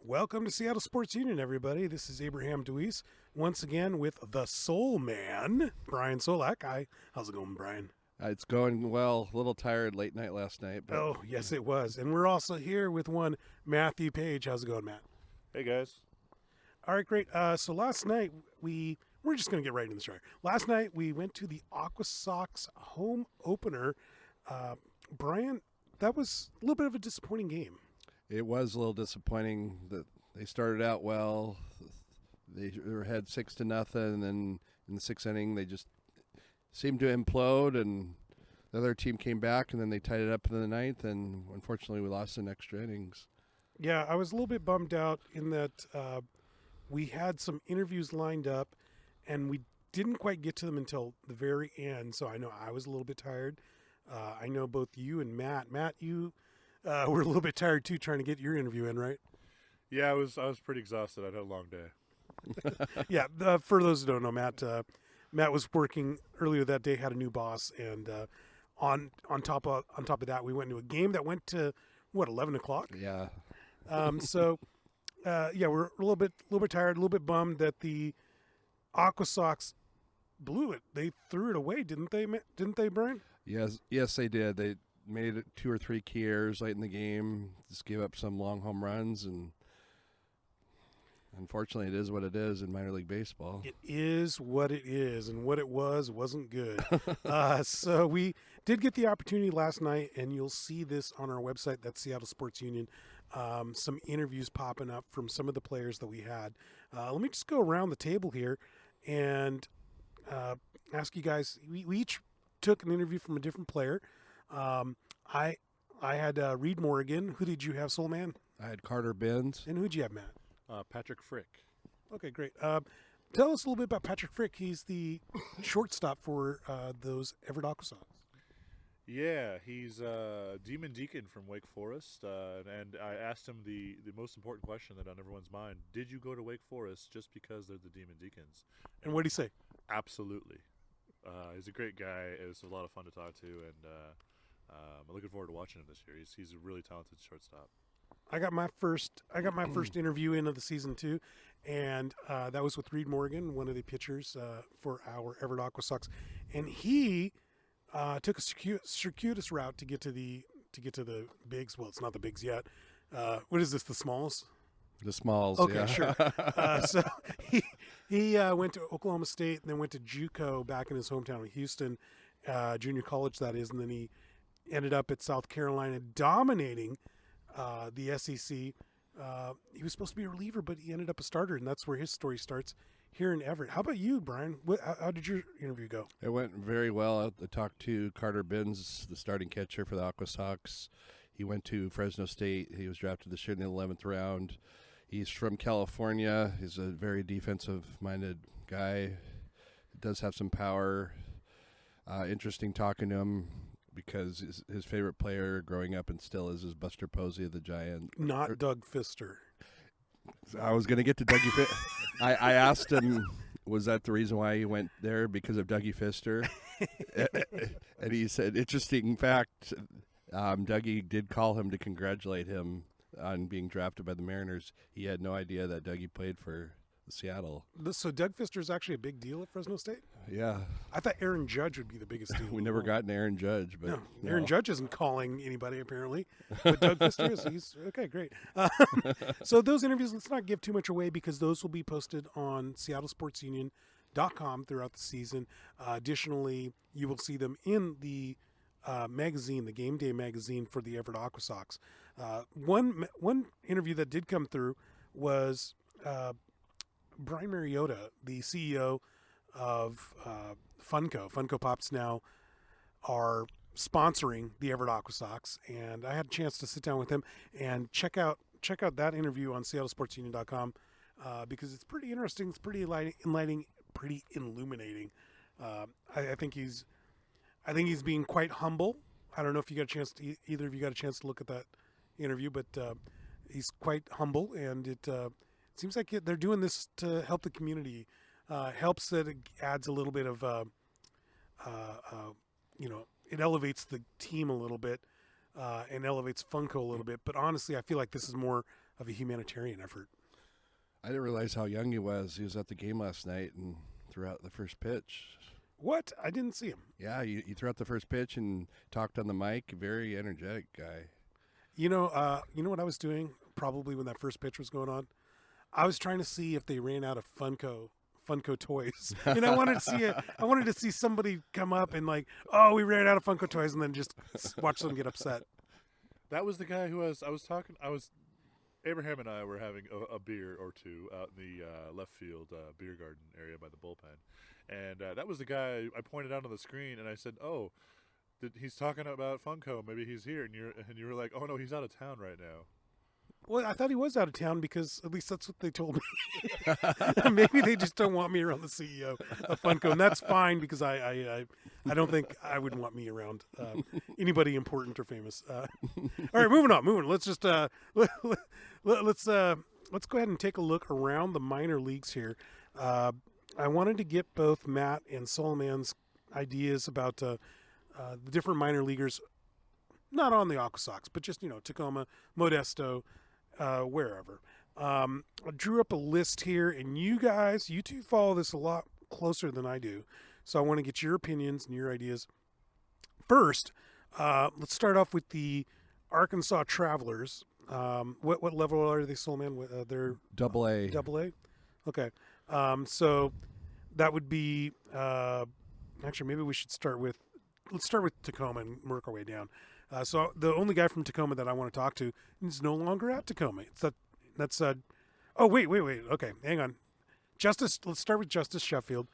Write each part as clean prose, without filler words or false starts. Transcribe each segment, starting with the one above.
Welcome to Seattle Sports Union, everybody. This is Abraham DeWeese, once again with the Soul Man, Brian Solack. Hi, how's it going, Brian? It's going well. A little tired late night last night. But... Oh, yes, it was. And we're also here with one Matthew Paige. How's it going, Matt? Hey, guys. All right, great. So last night, we're just going to get right into the story. Last night, we went to the AquaSox home opener. Brian, that was a little bit of a disappointing game. It was a little disappointing that they started out well. They were ahead 6-0, and then in the sixth inning, they just seemed to implode, and the other team came back, and then they tied it up in the ninth, and unfortunately, we lost in extra innings. Yeah, I was a little bit bummed out in that we had some interviews lined up, and we didn't quite get to them until the very end, so I know I was a little bit tired. I know both you and Matt. Matt, you were a little bit tired, too, trying to get your interview in, right? Yeah, I was pretty exhausted. I had a long day. Yeah, for those who don't know, Matt was working earlier that day, had a new boss, and on top of that, we went to a game that went to, 11 o'clock? Yeah. We're a little bit tired, a little bit bummed that the AquaSox blew it. They threw it away, didn't they, Brian? Yes, they did. They made it 2 or 3 key errors late in the game, just gave up some long home runs, and unfortunately, it is what it is in minor league baseball. It is what it is, and what it wasn't good. So we did get the opportunity last night, and you'll see this on our website, that's Seattle Sports Union, some interviews popping up from some of the players that we had. Let me just go around the table here and ask you guys, we each took an interview from a different player. I had Reed Morgan. Who did you have, Soul Man? I had Carter Benz. And who'd you have, Matt? Patrick Frick. Okay, great. Tell us a little bit about Patrick Frick. He's the shortstop for those Everett AquaSox. Yeah, he's Demon Deacon from Wake Forest, and I asked him the most important question that on everyone's mind: did you go to Wake Forest just because they're the Demon Deacons? And what did he say? Absolutely. He's a great guy. It was a lot of fun to talk to, and I'm looking forward to watching him this year. He's a really talented shortstop. I got my first interview in of the season too, and that was with Reed Morgan, one of the pitchers for our Everett AquaSox, and he took a circuitous route to get to the bigs. Well, it's not the bigs yet. What is this? The Smalls? The Smalls. Okay, yeah. Sure. So he went to Oklahoma State and then went to JUCO back in his hometown of Houston, junior college that is, and then he ended up at South Carolina dominating the SEC. He was supposed to be a reliever, but he ended up a starter, and that's where his story starts here in Everett. How about you, Brian? How did your interview go? It went very well. I talked to Carter Benz, the starting catcher for the AquaSox. He went to Fresno State. He was drafted this year in the 11th round. He's from California. He's a very defensive-minded guy. He does have some power. Interesting talking to him because his favorite player growing up and still is Buster Posey of the Giants. Not Doug Fister. I was going to get to Dougie Fister. I asked him, was that the reason why he went there, because of Dougie Fister? And he said, interesting fact, Dougie did call him to congratulate him on being drafted by the Mariners. He had no idea that Dougie played for Seattle. So Doug Fister is actually a big deal at Fresno State? Yeah. I thought Aaron Judge would be the biggest deal. We never got an Aaron Judge. But no, Aaron Judge isn't calling anybody, apparently. But Doug Fister is. He's okay, great. So those interviews, let's not give too much away because those will be posted on SeattleSportsUnion.com throughout the season. Additionally, you will see them in the magazine, the Game Day magazine for the Everett AquaSox. One interview that did come through was Brian Mariota, the CEO of Funko. Funko Pops now are sponsoring the Everett AquaSox, and I had a chance to sit down with him and check out that interview on SeattleSportsUnion.com because it's pretty interesting. It's pretty enlightening, pretty illuminating. I think he's being quite humble. I don't know if you got a chance to, either of you got a chance to look at that interview, but he's quite humble, and it seems like they're doing this to help the community. Helps that it adds a little bit of, it elevates the team a little bit and elevates Funko a little bit. But honestly, I feel like this is more of a humanitarian effort. I didn't realize how young he was. He was at the game last night and threw out the first pitch. What? I didn't see him. Yeah, he threw out the first pitch and talked on the mic. Very energetic guy. You know what I was doing probably when that first pitch was going on? I was trying to see if they ran out of Funko toys. And I wanted to see somebody come up and like, oh, we ran out of Funko toys, and then just watch them get upset. That was the guy who Abraham and I were having a beer or two out in the left field beer garden area by the bullpen. And that was the guy I pointed out on the screen, and I said, oh, he's talking about Funko. Maybe he's here. And you were like, oh, no, he's out of town right now. Well, I thought he was out of town because at least that's what they told me. Maybe they just don't want me around the CEO of Funko, and that's fine because I don't think I would want me around anybody important or famous. All right, moving on. Let's just let's go ahead and take a look around the minor leagues here. I wanted to get both Matt and Soulman's ideas about the different minor leaguers, not on the AquaSox, but just Tacoma, Modesto. Wherever. I drew up a list here, and you two follow this a lot closer than I do. So I want to get your opinions and your ideas. First, let's start off with the Arkansas Travelers. What level are they, Soulman? They're AA. AA? Okay. So that would be, actually, maybe we should let's start with Tacoma and work our way down. So the only guy from Tacoma that I want to talk to is no longer at Tacoma. Oh, wait. Okay, hang on. Let's start with Justice Sheffield,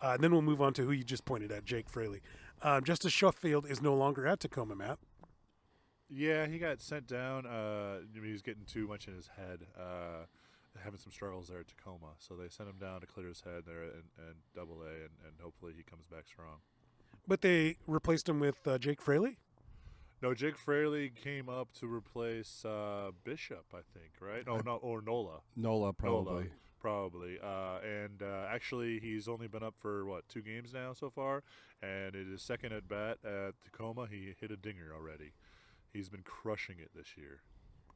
and then we'll move on to who you just pointed at, Jake Fraley. Justice Sheffield is no longer at Tacoma, Matt. Yeah, he got sent down. He was getting too much in his head, having some struggles there at Tacoma. So they sent him down to clear his head there in AA, and hopefully he comes back strong. But they replaced him with Jake Fraley? No, Jake Fraley came up to replace Bishop, I think, right? Oh, no, or Nola. Nola, probably. And actually, he's only been up for, 2 games now so far? And in his second at-bat at Tacoma, he hit a dinger already. He's been crushing it this year.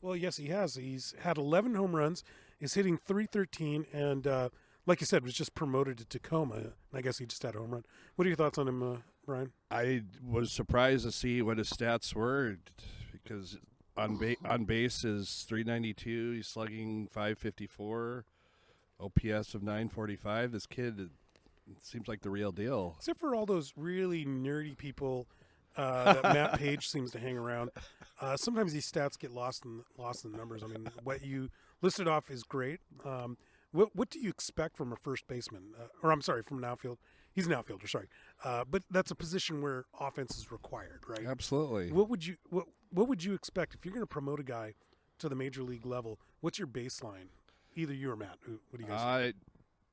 Well, yes, he has. He's had 11 home runs. He's hitting .313, and like you said, was just promoted to Tacoma. I guess he just had a home run. What are your thoughts on him, Brian? I was surprised to see what his stats were because on base is .392. He's slugging .554, OPS of .945. This kid seems like the real deal. Except for all those really nerdy people that Matt Paige seems to hang around. Sometimes these stats get lost in the numbers. I mean, what you listed off is great. What do you expect from a first baseman? From an outfield. He's an outfielder, sorry. But that's a position where offense is required, right? Absolutely. What would you expect if you're going to promote a guy to the major league level? What's your baseline? Either you or Matt. What do you guys think?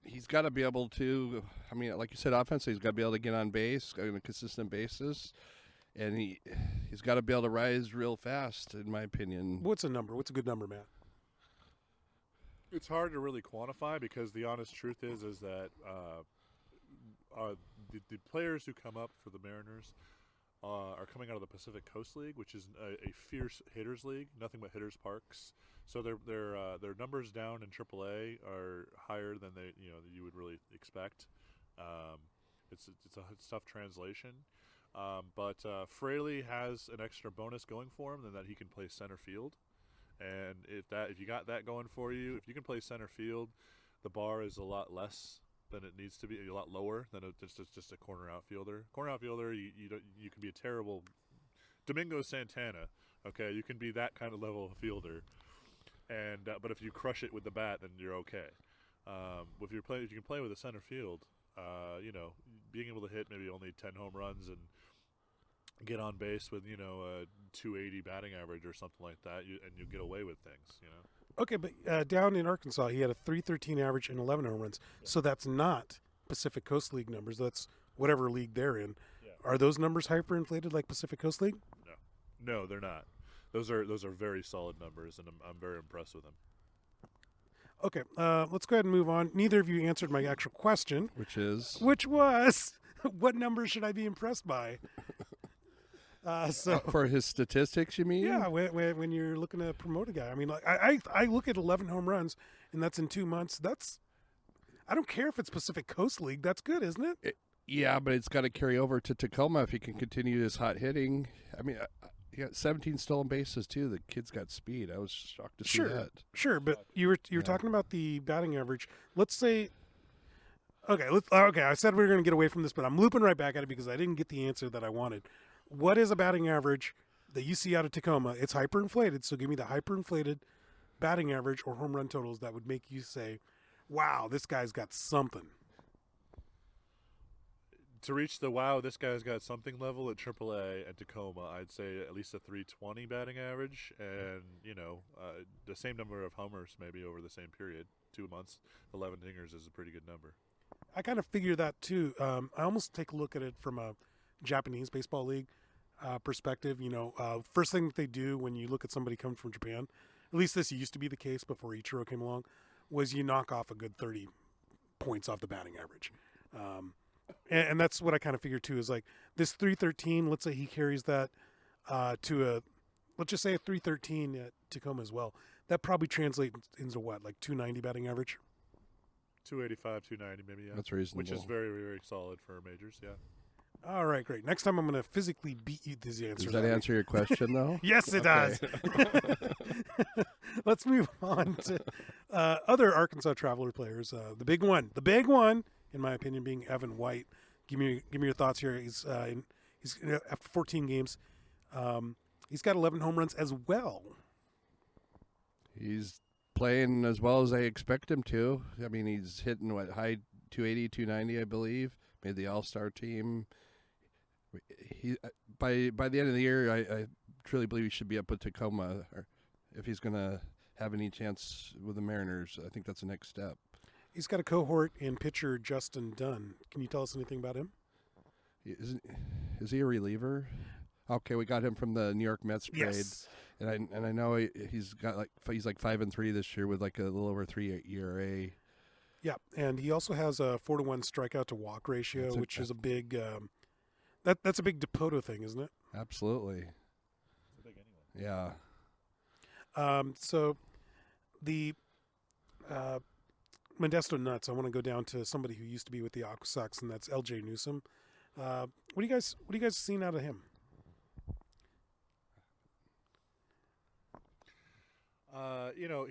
He's got to be able to, like you said, offensively, he's got to be able to get on base on a consistent basis. And he's got to be able to rise real fast, in my opinion. What's a number? What's a good number, Matt? It's hard to really quantify because the honest truth is that the players who come up for the Mariners are coming out of the Pacific Coast League, which is a fierce hitters league, nothing but hitters parks. So their numbers down in AAA are higher than you would really expect. It's a tough translation. But Fraley has an extra bonus going for him than that he can play center field. And if you got that going for you, if you can play center field, the bar is a lot less than it needs to be, a lot lower than just a corner outfielder. Corner outfielder, you can be a terrible Domingo Santana. Okay, you can be that kind of level of fielder, and but if you crush it with the bat, then you're okay. If you can play with a center field, being able to hit maybe only 10 home runs and get on base with a 280 batting average or something like that, and you get away with things. Okay, but down in Arkansas, he had a .313 average and 11 home runs. Yeah. So that's not Pacific Coast League numbers. That's whatever league they're in. Yeah. Are those numbers hyperinflated like Pacific Coast League? No, they're not. Those are very solid numbers, and I'm very impressed with them. Okay, let's go ahead and move on. Neither of you answered my actual question, which was, what number should I be impressed by? For his statistics, you mean? Yeah, when you're looking to promote a guy, I mean, like I look at 11 home runs, and that's in 2 months. I don't care if it's Pacific Coast League. That's good, isn't it? Yeah, but it's got to carry over to Tacoma if he can continue his hot hitting. I mean, he got 17 stolen bases too. The kid's got speed. I was shocked to see that. Sure, but you were talking about the batting average. Let's say, okay. I said we were going to get away from this, but I'm looping right back at it because I didn't get the answer that I wanted. What is a batting average that you see out of Tacoma? It's hyperinflated, so give me the hyperinflated batting average or home run totals that would make you say, wow, this guy's got something. To reach the wow, this guy's got something level at AAA and Tacoma, I'd say at least a 320 batting average, and the same number of homers maybe over the same period, 2 months. 11 dingers is a pretty good number. I kind of figure that too. I almost take a look at it from a Japanese baseball league perspective. First thing that they do when you look at somebody coming from Japan, at least this used to be the case before Ichiro came along, was you knock off a good 30 points off the batting average. And that's what I kind of figured too, is like this 313, let's say he carries that let's just say a 313 at Tacoma as well. That probably translates into what, like 290 batting average? 285, 290 maybe, yeah. That's reasonable. Which is very, very solid for majors, yeah. All right, great. Next time I'm going to physically beat you to the answer. Does that answer your question, though? Yes, it does. Let's move on to other Arkansas Traveler players. The big one, in my opinion, being Evan White. Give me your thoughts here. He's after 14 games, he's got 11 home runs as well. He's playing as well as I expect him to. I mean, he's hitting high 280, 290, I believe. Made the All-Star team. He by the end of the year, I truly believe he should be up with Tacoma, or if he's going to have any chance with the Mariners. I think that's the next step. He's got a cohort in pitcher Justin Dunn. Can you tell us anything about him? Is he a reliever? Okay, we got him from the New York Mets trade, Yes. and I know he's like 5-3 this year with like a little over 3 ERA. Yeah, and he also has a 4-to-1 strikeout to walk ratio, which is a big. That's a big Dipoto thing, isn't it? Absolutely. It's a big anyway. Yeah. So the Modesto Nuts. I want to go down to somebody who used to be with the AquaSox, and that's LJ Newsome. What do you guys seen out of him?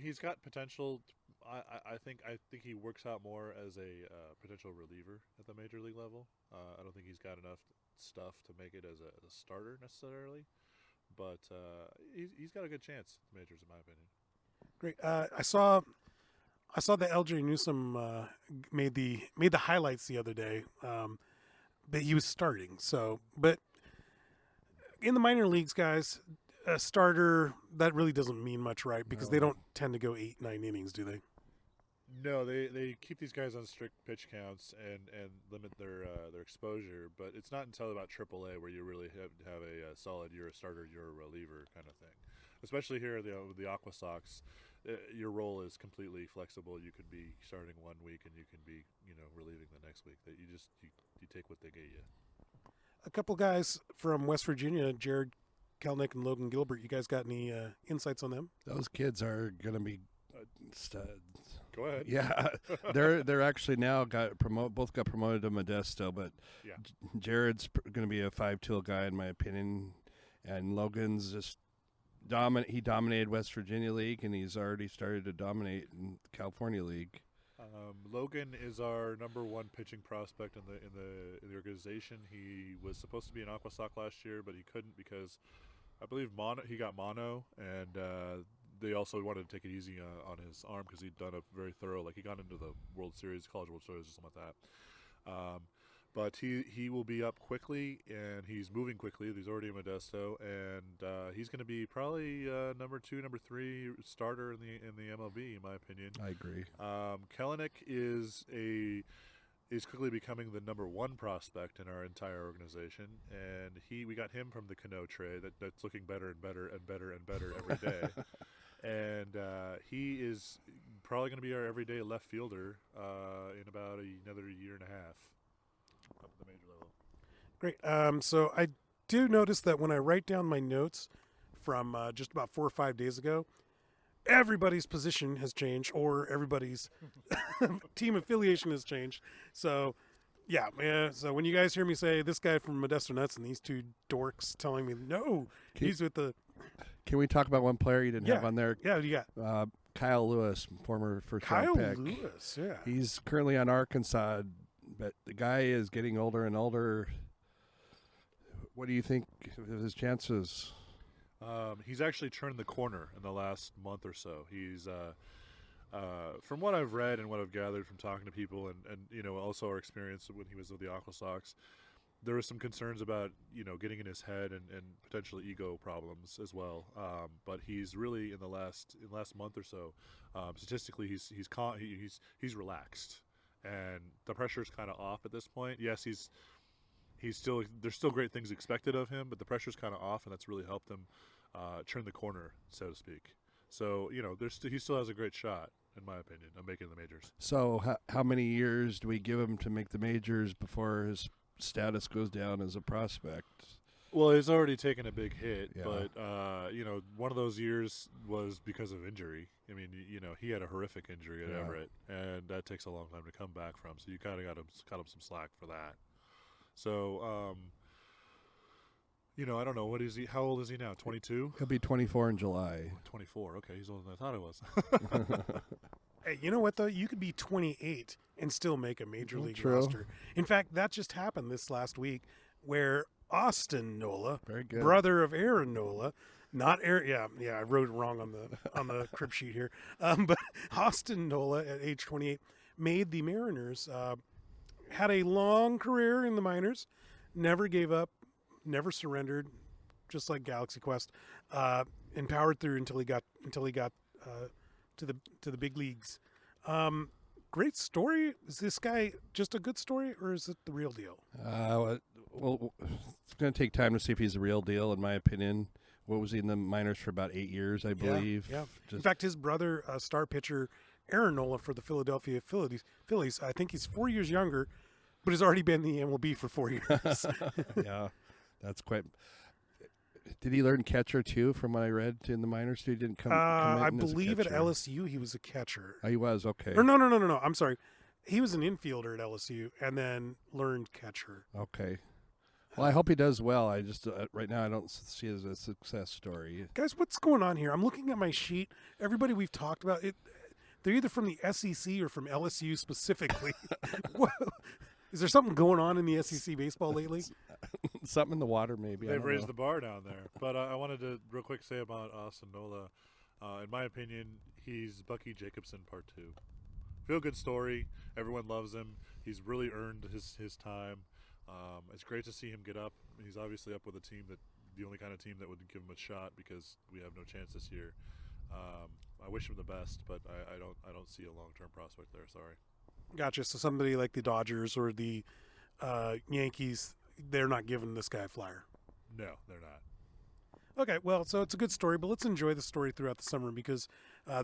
He's got potential. I think he works out more as a potential reliever at the major league level. I don't think he's got enough stuff to make it as a starter necessarily, but he's got a good chance at the majors, in my opinion. Great. I saw that LJ Newsome made the highlights the other day, but he was starting. But in the minor leagues, guys, a starter, that really doesn't mean much, right? Because they don't tend to go 8-9 innings, do they? No, they keep these guys on strict pitch counts and limit their exposure. But it's not until about AAA where you really have a solid, you're a starter, you're a reliever kind of thing. Especially here with the AquaSox, your role is completely flexible. You could be starting 1 week and you can be relieving the next week. That you take what they get you. A couple guys from West Virginia, Jared Kelnick and Logan Gilbert. You guys got any insights on them? Those kids are going to be studs. Go ahead. Yeah, they're actually now both got promoted to Modesto, but Yeah. Jared's going to be a 5-tool guy in my opinion, and Logan's just he dominated West Virginia League, and he's already started to dominate in the California League. Logan is our number one pitching prospect in the organization. He was supposed to be an AquaSox last year, but he couldn't because I believe he got mono, and they also wanted to take it easy on his arm because he'd done a very thorough, like he got into the World Series, College World Series or something like that. But he will be up quickly, and he's moving quickly. He's already in Modesto, and he's going to be probably number 2, number 3 starter in the MLB, in my opinion. I agree. Kelenic is quickly becoming the number 1 prospect in our entire organization, and we got him from the Cano trade. That's looking better and better and better and better every day. And he is probably going to be our everyday left fielder in about another year and a half up at the major level. Great. So I do notice that when I write down my notes from just about 4 or 5 days ago, everybody's position has changed, or everybody's team affiliation has changed. So, yeah. So when you guys hear me say this guy from Modesto Nuts and these two dorks telling me no, he's with the. Can we talk about one player you didn't have on there? Yeah, you got Kyle Lewis, former first-round Kyle pick. Lewis. Yeah, He's currently on Arkansas, but the guy is getting older and older. What do you think of his chances? He's actually turned the corner in the last month or so. He's, from what I've read and what I've gathered from talking to people, and also our experience when he was with the AquaSox, there was some concerns about getting in his head and potential ego problems as well. But he's really in the last month or so, statistically he's relaxed, and the pressure is kind of off at this point. Yes, he's still, there's still great things expected of him, but the pressure's kind of off, and that's really helped him turn the corner, so to speak. So he still has a great shot, in my opinion, of making the majors. So how many years do we give him to make the majors before his status goes down as a prospect? Well, he's already taken a big hit, Yeah. but one of those years was because of injury. I mean, he had a horrific injury at Everett, and that takes a long time to come back from. So you kind of got him some slack for that. So, I don't know. What is he? How old is he now? 22? He'll be 24 in July. 24. Okay, he's older than I thought he was. Hey, you know what though? You could be 28 and still make a major league True. roster. In fact, that just happened this last week, where Austin Nola, Very good. brother of Aaron Nola, not Aaron. Yeah, I wrote it wrong on the crib sheet here. But Austin Nola, at age 28, made the Mariners. Had a long career in the minors, never gave up, never surrendered, just like Galaxy Quest, and powered through until he got to the big leagues. Great story. Is this guy just a good story, or is it the real deal? Well, it's going to take time to see if he's the real deal, in my opinion. What was he in the minors for about 8 years, I believe? Yeah. In fact, his brother, star pitcher Aaron Nola for the Philadelphia Phillies, I think he's 4 years younger, but has already been in the MLB for 4 years. Yeah, that's quite. Did he learn catcher too? From what I read in the minors, he didn't come. I believe at LSU he was a catcher. Oh, he was, okay. Or no. I'm sorry. He was an infielder at LSU and then learned catcher. Okay. Well, I hope he does well. I just right now I don't see it as a success story. Guys, what's going on here? I'm looking at my sheet. Everybody we've talked about it, they're either from the SEC or from LSU specifically. Is there something going on in the SEC baseball lately? Something in the water, maybe. They've raised the bar down there. But I wanted to real quick say about Austin Nola. In my opinion, he's Bucky Jacobson Part 2. Feel good story. Everyone loves him. He's really earned his time. It's great to see him get up. He's obviously up with a team the only kind of team that would give him a shot, because we have no chance this year. I wish him the best, but I don't see a long-term prospect there. Sorry. Gotcha. So somebody like the Dodgers or the Yankees, they're not giving this guy a flyer. No, they're not. Okay, well, so it's a good story, but let's enjoy the story throughout the summer, because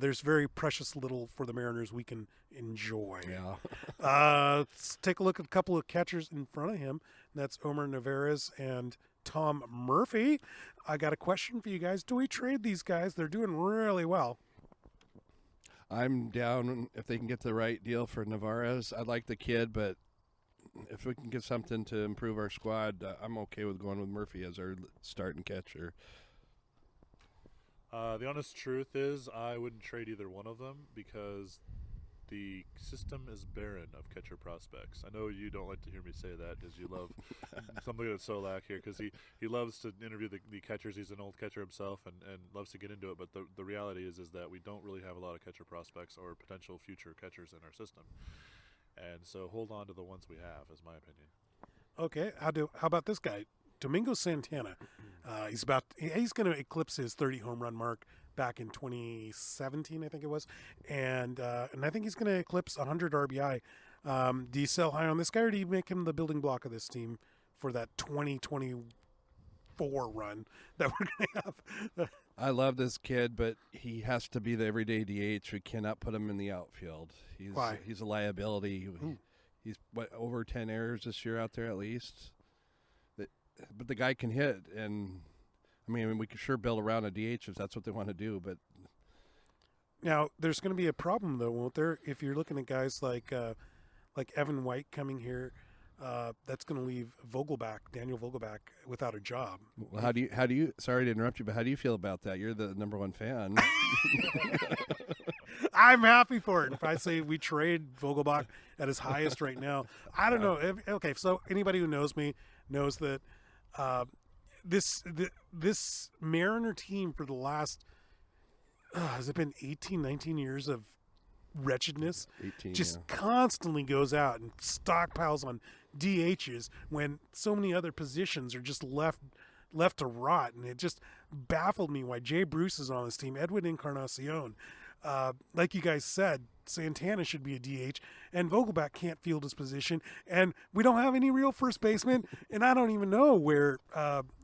there's very precious little for the Mariners we can enjoy. Yeah. Let's take a look at a couple of catchers in front of him. That's Omar Narvaez and Tom Murphy. I got a question for you guys. Do we trade these guys? They're doing really well. I'm down if they can get the right deal for Narvaez. I like the kid, but if we can get something to improve our squad, I'm okay with going with Murphy as our starting catcher. The honest truth is I wouldn't trade either one of them, because the system is barren of catcher prospects. I know you don't like to hear me say that, because you love somebody at Solack here, because he loves to interview the catchers. He's an old catcher himself and loves to get into it. But the reality is that we don't really have a lot of catcher prospects or potential future catchers in our system. And so hold on to the ones we have, is my opinion. Okay, how about this guy, Domingo Santana? He's going to eclipse his 30 home run mark back in 2017, I think it was, and I think he's going to eclipse 100 RBI. Do you sell high on this guy, or do you make him the building block of this team for that 2024 run that we're going to have? I love this kid, but he has to be the everyday DH. We cannot put him in the outfield. Why? He's a liability. He's over 10 errors this year out there at least. but the guy can hit, and I mean we could sure build around a DH if that's what they want to do. But now there's going to be a problem though, won't there? If you're looking at guys like Evan White coming here, that's going to leave Daniel Vogelback, without a job. Well, how do you? Sorry to interrupt you, but how do you feel about that? You're the number one fan. I'm happy for it. If I say we trade Vogelbach at his highest right now, I don't know. Okay, so anybody who knows me knows that this Mariner team for the last has it been 18, 19 years of wretchedness? 18, just constantly goes out and stockpiles on DHs when so many other positions are just left to rot, and it just baffled me why Jay Bruce is on this team. Edwin Encarnacion. Like you guys said, Santana should be a DH, and Vogelback can't field his position, and we don't have any real first baseman, and I don't even know where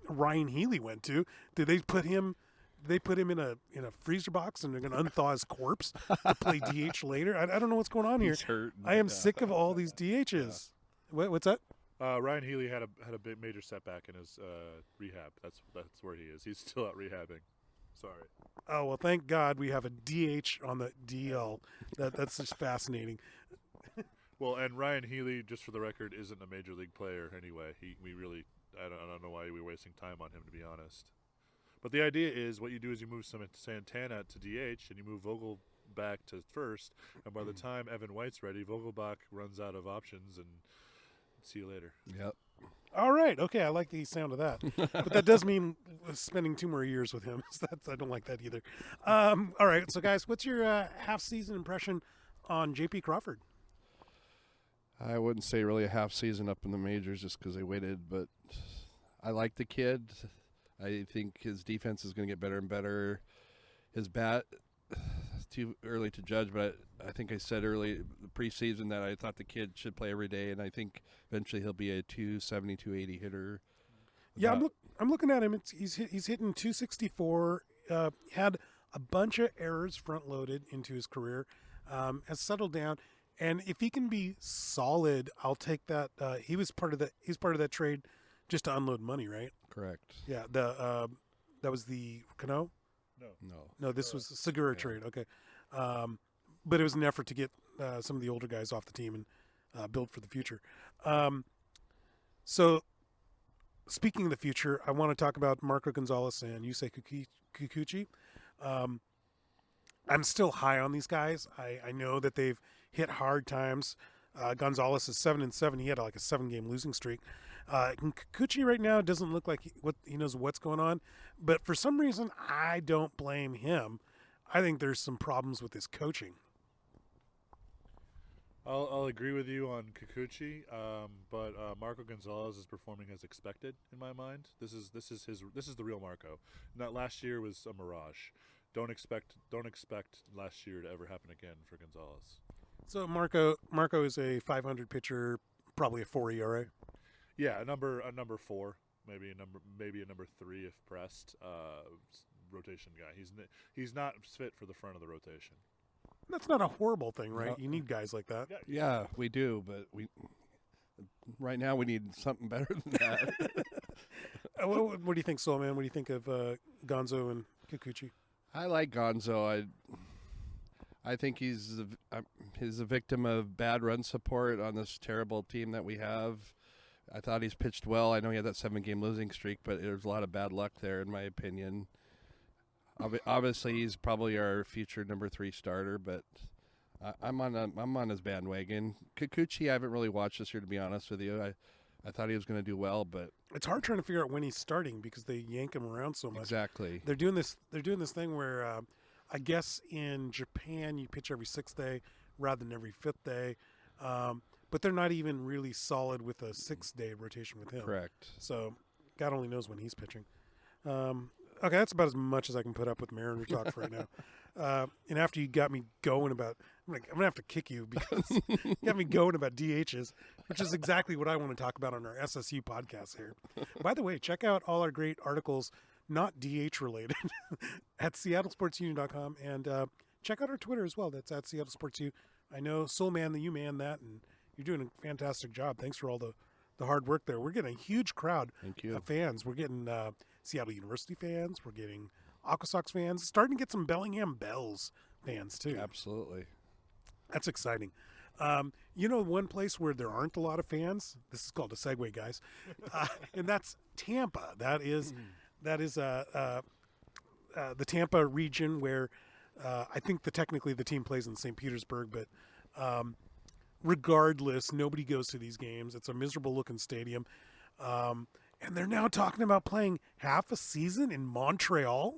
Ryan Healy went to. Did they put him? They put him in a freezer box, and they're going to unthaw his corpse to play DH later. I don't know what's going on here. He's hurt. I am sick of all these DHs. Yeah. What's that? Ryan Healy had a big major setback in his rehab. That's where he is. He's still out rehabbing. Sorry. Oh, well, thank God we have a DH on the DL. That's just fascinating. Well, and Ryan Healy, just for the record, isn't a major league player anyway. I don't know why we're wasting time on him, to be honest. But the idea is what you do is you move Santana to DH and you move Vogelbach to first. And by the time Evan White's ready, Vogelbach runs out of options, and see you later. Yep. All right. Okay, I like the sound of that. But that does mean spending 2 more years with him. So I don't like that either. All right. So, guys, what's your half-season impression on J.P. Crawford? I wouldn't say really a half season up in the majors just because they waited, but I like the kid. I think his defense is going to get better and better. His bat, too early to judge, but I think I said early the preseason that I thought the kid should play every day, and I think eventually he'll be a 270, 280 hitter. Yeah, I'm looking at him. He's hitting 264. Had a bunch of errors front loaded into his career. Has settled down, and if he can be solid, I'll take that. He's part of that trade just to unload money, right? Correct. Yeah. That was the Cano. No, this was the Segura trade. Okay. But it was an effort to get some of the older guys off the team and build for the future. So, speaking of the future, I want to talk about Marco Gonzalez and Yusei Kikuchi. I'm still high on these guys. I know that they've hit hard times. Gonzalez is 7-7. He had like a 7-game losing streak. Kikuchi right now doesn't look like he knows what's going on, but for some reason I don't blame him. I think there's some problems with his coaching. I'll agree with you on Kikuchi, but Marco Gonzalez is performing as expected in my mind. This is the real Marco. Not last year was a mirage. Don't expect last year to ever happen again for Gonzalez. So Marco is a 500 pitcher, probably a 4 ERA. Yeah, a number 4, maybe a number 3 if pressed. Rotation guy. He's not fit for the front of the rotation. That's not a horrible thing, right? No. You need guys like that. Yeah, we do, but right now we need something better than that. What do you think, Soulman? What do you think of Gonzo and Kikuchi? I like Gonzo. I think he's a victim of bad run support on this terrible team that we have. I thought he's pitched well. I know he had that 7-game losing streak, but there's a lot of bad luck there, in my opinion. Obviously, he's probably our future number 3 starter, but I'm on his bandwagon. Kikuchi, I haven't really watched this year, to be honest with you. I thought he was going to do well, but it's hard trying to figure out when he's starting because they yank him around so much. Exactly. They're doing this thing where I guess in Japan you pitch every 6th day rather than every 5th day, but they're not even really solid with a 6-day rotation with him. Correct. So God only knows when he's pitching. Okay, that's about as much as I can put up with Mariner talk for right now. And after you got me going about, I'm gonna have to kick you because you got me going about DHs, which is exactly what I want to talk about on our SSU podcast here. By the way, check out all our great articles, not DH related, at SeattleSportsUnion.com, and check out our Twitter as well. That's at SeattleSportsU. I know Soulman, the you man that, and you're doing a fantastic job. Thanks for all the the hard work there. We're getting a huge crowd Thank you. of fans. We're getting Seattle University fans. We're getting AquaSox fans. Starting to get some Bellingham Bells fans too. Absolutely. That's exciting. One place where there aren't a lot of fans. This is called a segue, guys, and that's Tampa. That is the Tampa region where I think technically the team plays in St. Petersburg, but regardless, nobody goes to these games. It's a miserable looking stadium, and they're now talking about playing half a season in Montreal.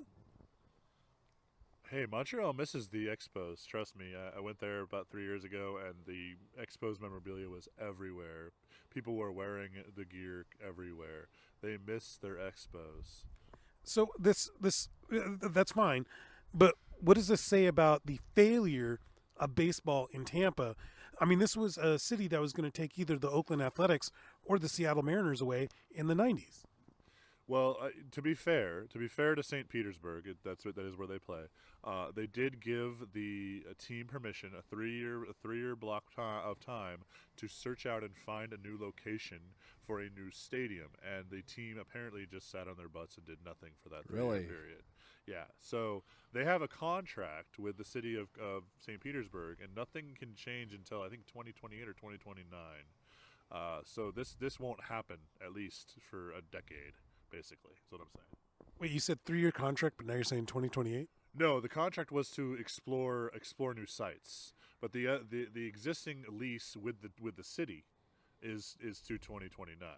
Hey, Montreal misses the Expos. Trust me. I went there about 3 years ago, and the Expos memorabilia was everywhere. People were wearing the gear everywhere. They miss their Expos. So that's fine, but what does this say about the failure of baseball in Tampa? I mean, this was a city that was going to take either the Oakland Athletics or the Seattle Mariners away in the 90s. Well, to be fair to St. Petersburg, that is where they play. They did give the team permission, a three-year block of time to search out and find a new location for a new stadium, and the team apparently just sat on their butts and did nothing for that 3-year period. Yeah, so they have a contract with the city of St. Petersburg, and nothing can change until I think 2028 or 2029. So this won't happen at least for a decade. Basically, is what I'm saying. Wait, you said 3-year contract, but now you're saying 2028? No, the contract was to explore new sites, but the existing lease with the city is to 2029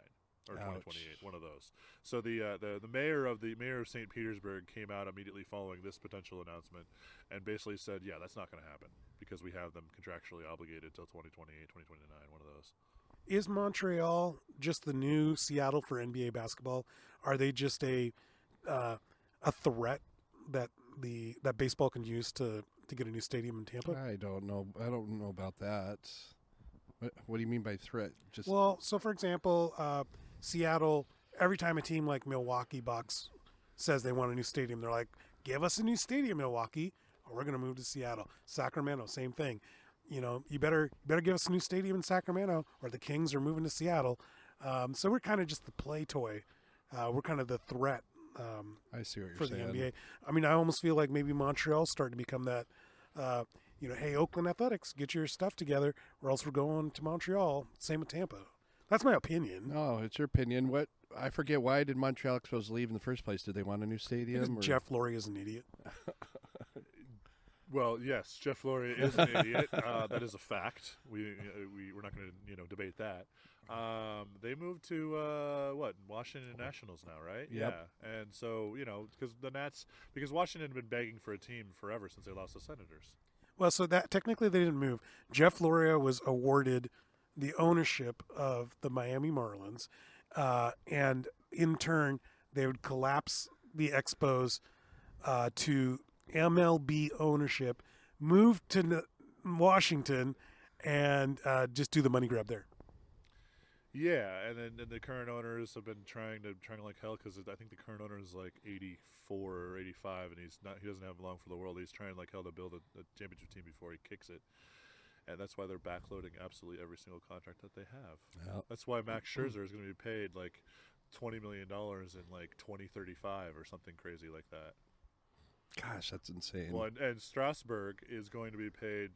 or 2028, one of those. So the mayor of St. Petersburg came out immediately following this potential announcement and basically said, yeah, that's not going to happen because we have them contractually obligated till 2028, 2029, one of those. Is Montreal just the new Seattle for NBA basketball? Are they just a threat that baseball can use to get a new stadium in Tampa? I don't know about that. What do you mean by threat? So for example, Seattle. Every time a team like Milwaukee Bucks says they want a new stadium, they're like, "Give us a new stadium, Milwaukee, or we're going to move to Seattle." Sacramento, same thing. You better give us a new stadium in Sacramento, or the Kings are moving to Seattle. So we're kind of just the play toy. We're kind of the threat. I see what you're for saying. the NBA. I mean, I almost feel like maybe Montreal's starting to become that. Hey, Oakland Athletics, get your stuff together, or else we're going to Montreal. Same with Tampa. That's my opinion. No, it's your opinion. What I forget. Why did Montreal Expos leave in the first place? Did they want a new stadium? Because Jeff Lurie is an idiot. Well, yes, Jeff Lurie is an idiot. That is a fact. We're not going to debate that. They moved to Washington Nationals now, right? Yep. Yeah, and so because Washington had been begging for a team forever since they lost the Senators. Well, so that technically they didn't move. Jeff Lurie was awarded the ownership of the Miami Marlins, and in turn they would collapse the Expos to MLB ownership, move to Washington, and just do the money grab there. Yeah, and then the current owners have been trying like hell because I think the current owner is like 84 or 85, and he doesn't have long for the world. He's trying like hell to build a championship team before he kicks it, and that's why they're backloading absolutely every single contract that they have. Yep. That's why Max Scherzer is going to be paid like $20 million in like 2035 or something crazy like that. Gosh, that's insane. Well, and Strasburg is going to be paid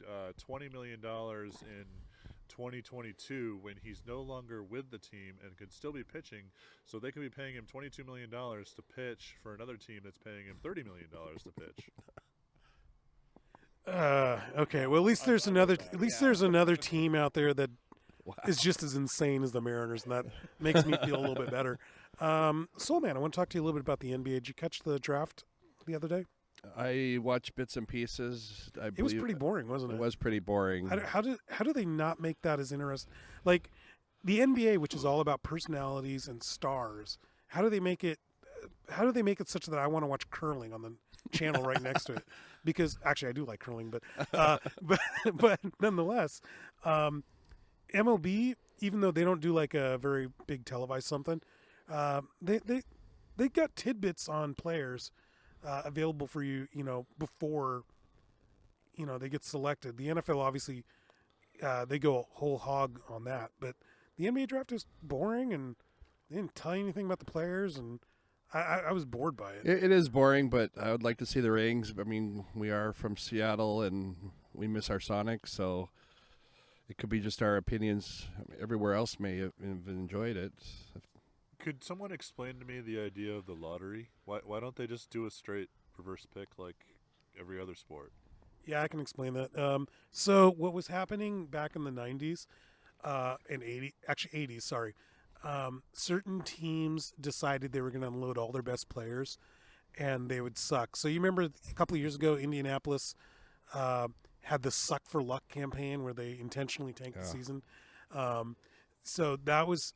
$20 million in 2022 when he's no longer with the team and can still be pitching. So they could be paying him $22 million to pitch for another team that's paying him $30 million to pitch. Okay. Well, at least there's there's another team out there that is just as insane as the Mariners, and that makes me feel a little bit better. Soulman, I want to talk to you a little bit about the NBA. Did you catch the draft the other day? I watched bits and pieces. It was pretty boring, wasn't it? It was pretty boring. How do they not make that as interesting? Like the NBA, which is all about personalities and stars. How do they make it such that I want to watch curling on the channel right next to it? Because actually, I do like curling, but nonetheless, MLB, even though they don't do like a very big televised something, they got tidbits on players available for you, before they get selected. The NFL obviously they go whole hog on that, but the NBA draft is boring, and they didn't tell you anything about the players, and I was bored by it. It is boring, but I would like to see the rings. I mean, we are from Seattle, and we miss our Sonics, so it could be just our opinions. Everywhere else may have enjoyed it. Could someone explain to me the idea of the lottery? Why don't they just do a straight reverse pick like every other sport? Yeah, I can explain that. So what was happening back in the 90s and 80s, sorry. Certain teams decided they were going to unload all their best players, and they would suck. So you remember a couple of years ago, Indianapolis had the Suck for Luck campaign where they intentionally tanked the season. So that was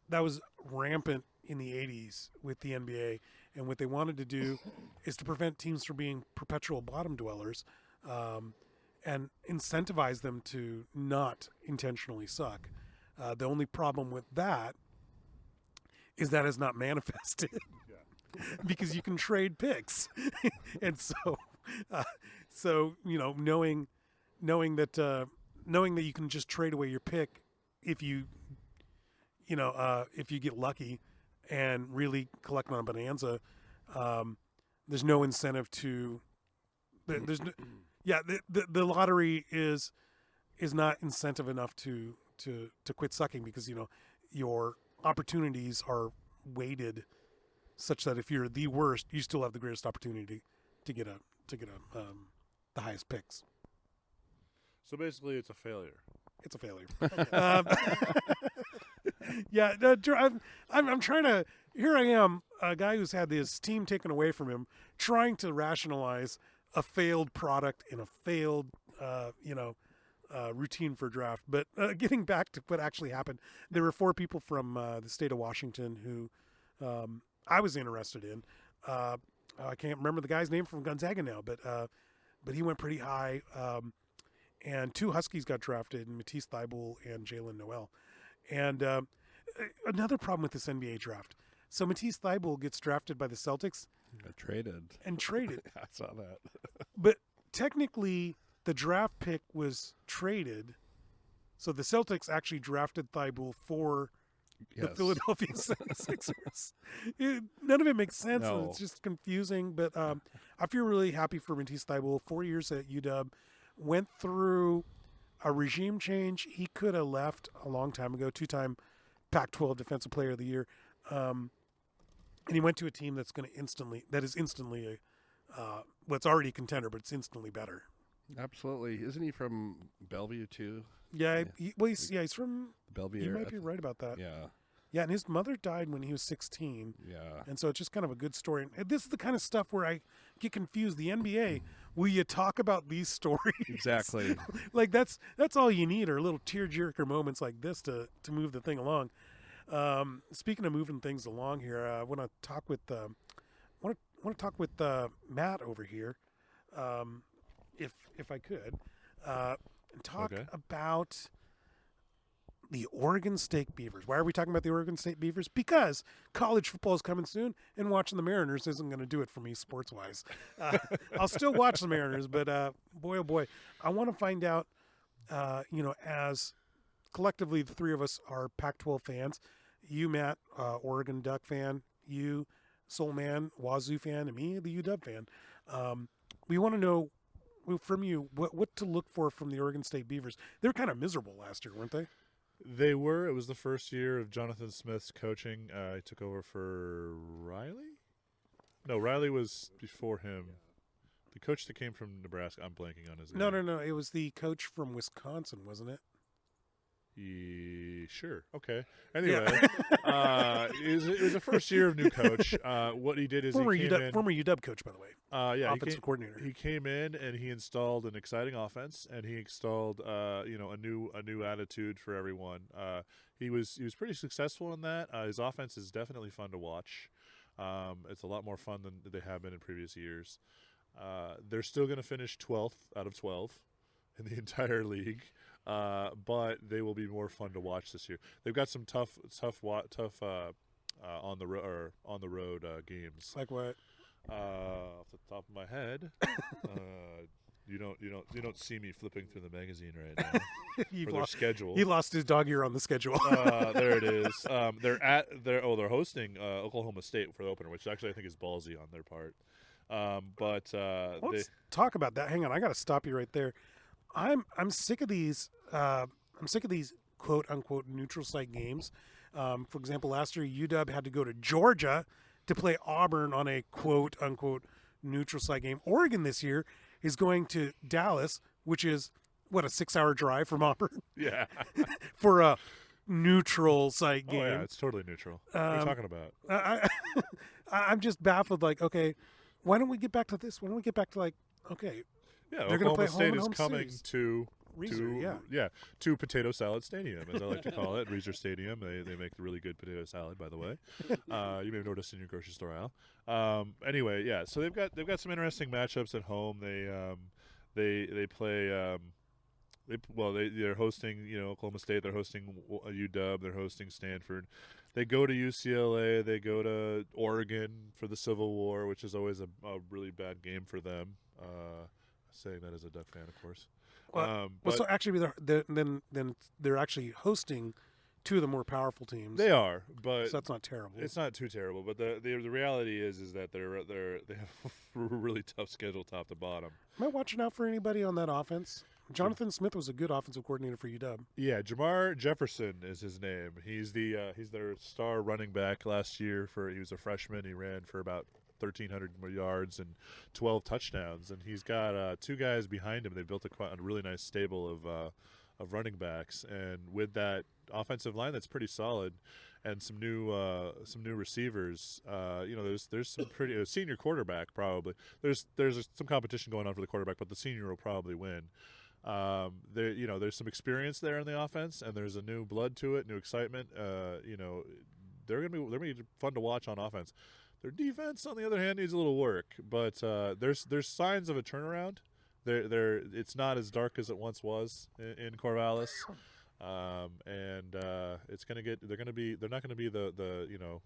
rampant in the 80s with the NBA, and what they wanted to do is to prevent teams from being perpetual bottom dwellers and incentivize them to not intentionally suck. The only problem with that is that is not manifested because you can trade picks. And so knowing that you can just trade away your pick if you get lucky and really collect on a bonanza, there's no incentive to. The lottery is not incentive enough to quit sucking because your opportunities are weighted such that if you're the worst, you still have the greatest opportunity to get the highest picks. So basically, it's a failure. It's a failure. Yeah, I'm trying to. Here I am, a guy who's had his team taken away from him, trying to rationalize a failed product and a failed, routine for draft. But getting back to what actually happened, there were 4 people from the state of Washington who I was interested in. I can't remember the guy's name from Gonzaga now, but he went pretty high. And 2 Huskies got drafted, Matisse Thybulle and Jalen Noel. And another problem with this NBA draft. So Matisse Thybulle gets drafted by the Celtics. Traded. I saw that. But technically, the draft pick was traded. So the Celtics actually drafted Thybulle for the Philadelphia 76ers. None of it makes sense. No. It's just confusing. But I feel really happy for Matisse Thybulle. 4 years at UW. Went through a regime change. He could have left a long time ago. 2-time Pac-12 Defensive Player of the Year. And he went to a team that's instantly what's already a contender, but it's instantly better. Absolutely. Isn't he from Bellevue too? Yeah. He's from Bellevue. You might be right about that. Yeah. Yeah, and his mother died when he was 16. Yeah. And so it's just kind of a good story. And this is the kind of stuff where I get confused. The NBA, will you talk about these stories? Exactly. Like that's all you need are little tearjerker moments like this to move the thing along. Speaking of moving things along here, I want to talk with Matt over here, if I could, and talk about the Oregon State Beavers. Why are we talking about the Oregon State Beavers? Because college football is coming soon, and watching the Mariners isn't going to do it for me sports-wise. I'll still watch the Mariners, but boy, oh boy, I want to find out, as collectively the 3 of us are Pac-12 fans. You, Matt, Oregon Duck fan. You, Soulman, Wazoo fan, and me, the UW fan. We want to know from you what to look for from the Oregon State Beavers. They were kind of miserable last year, weren't they? They were. It was the first year of Jonathan Smith's coaching. He took over for Riley? No, Riley was before him. The coach that came from Nebraska, I'm blanking on his name. No. It was the coach from Wisconsin, wasn't it? Sure. Okay. Anyway, it was the first year of new coach. What he did is former he came in, UW coach, by the way. Offensive coordinator. He came in and he installed an exciting offense, and he installed a new attitude for everyone. He was pretty successful in that. His offense is definitely fun to watch. It's a lot more fun than they have been in previous years. They're still going to finish 12th out of 12 in the entire league. But they will be more fun to watch this year. They've got some tough on the road games. Like what? Off the top of my head, You don't see me flipping through the magazine right now for their schedule. He lost his dog ear on the schedule. There it is. They're hosting Oklahoma State for the opener, which actually I think is ballsy on their part. Let's talk about that. Hang on, I got to stop you right there. I'm sick of these. I'm sick of these quote unquote neutral site games. For example, last year UW had to go to Georgia to play Auburn on a quote unquote neutral site game. Oregon this year is going to Dallas, which is a 6-hour drive from Auburn. Yeah. For a neutral site game. Oh yeah, it's totally neutral. What are you talking about? I'm just baffled. Like, okay, why don't we get back to this? Why don't we get back to okay? Yeah, they're going to play State home is coming series. to Reeser, to Potato Salad Stadium, as I like to call it, Reeser Stadium. They make really good potato salad, by the way. You may have noticed in your grocery store aisle. Anyway, yeah. So they've got some interesting matchups at home. They play. They're hosting Oklahoma State. They're hosting UW. They're hosting Stanford. They go to UCLA. They go to Oregon for the Civil War, which is always a really bad game for them. Saying that as a Duck fan, of course. So actually, then they're actually hosting two of the more powerful teams. They are, but so that's not terrible. It's not too terrible. But the reality is that they have a really tough schedule, top to bottom. Am I watching out for anybody on that offense? Jonathan Smith was a good offensive coordinator for UW. Yeah, Jamar Jefferson is his name. He's their star running back last year. He was a freshman. He ran for about 1,300 yards and 12 touchdowns, and he's got two guys behind him. They built a really nice stable of running backs, and with that offensive line that's pretty solid, and some new receivers. There's some pretty senior quarterback probably. There's some competition going on for the quarterback, but the senior will probably win. There's some experience there in the offense, and there's a new blood to it, new excitement. They're gonna be fun to watch on offense. Their defense, on the other hand, needs a little work, but there's signs of a turnaround. It's not as dark as it once was in Corvallis, and it's gonna get. They're not gonna be the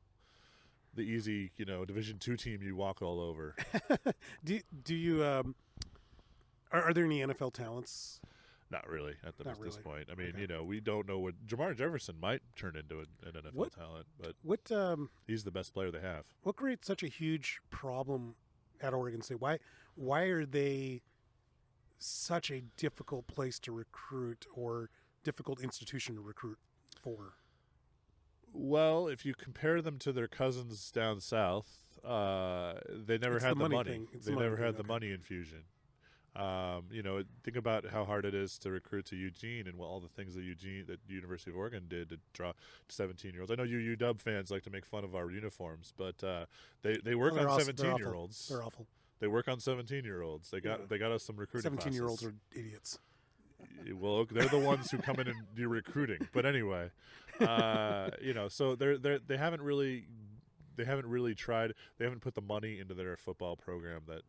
easy Division II team you walk all over. Do you are there any NFL talents? Not really at this really. point. I mean, Okay. We don't know what Jamar Jefferson might turn into an NFL talent, but he's the best player they have. What creates such a huge problem at Oregon State? Why are they such a difficult place to recruit or difficult institution to recruit for? Well, if you compare them to their cousins down south, they never had the money. They never had the money infusion. Think about how hard it is to recruit to Eugene and all the things that the University of Oregon did to draw 17-year-olds. I know you UW fans like to make fun of our uniforms, but they work on 17-year-olds. They're awful. They work on 17-year-olds. They got us some recruiting. 17-year-olds are idiots. Well, they're the ones who come in and do recruiting. But anyway, so they haven't really tried. They haven't put the money into their football program that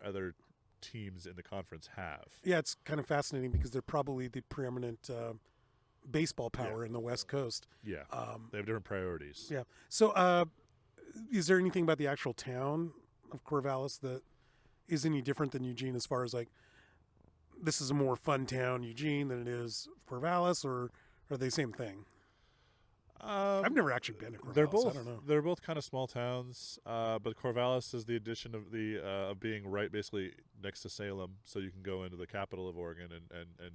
other teams in the conference have. Yeah, it's kind of fascinating because they're probably the preeminent baseball power in the West Coast. Yeah, they have different priorities. Yeah. So is there anything about the actual town of Corvallis that is any different than Eugene as far as this is a more fun town, Eugene, than it is Corvallis, or are they the same thing? I've never actually been to Corvallis. I don't know. They're both kind of small towns, but Corvallis is the addition of of being right basically next to Salem, so you can go into the capital of Oregon and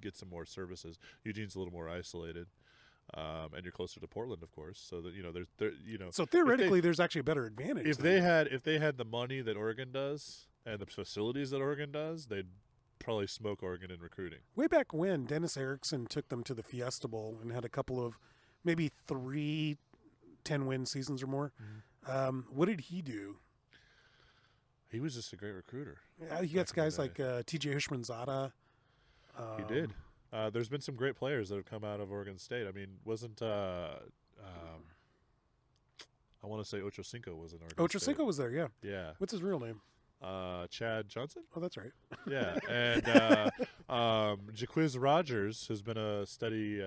get some more services. Eugene's a little more isolated, and you're closer to Portland, of course. So that So theoretically, there's actually a better advantage. If they had the money that Oregon does and the facilities that Oregon does, they'd probably smoke Oregon in recruiting. Way back when, Dennis Erickson took them to the Fiesta Bowl and had a couple of maybe 3 10-win seasons or more. Mm-hmm. What did he do? He was just a great recruiter. Yeah, he gets guys like T.J. Hishmanzada. He did. There's been some great players that have come out of Oregon State. I mean, wasn't I want to say Ocho Cinco was in Oregon Ocho State. Cinco was there, yeah. Yeah. What's his real name? Chad Johnson? Oh, that's right. Yeah. And Jaquiz Rogers has been a steady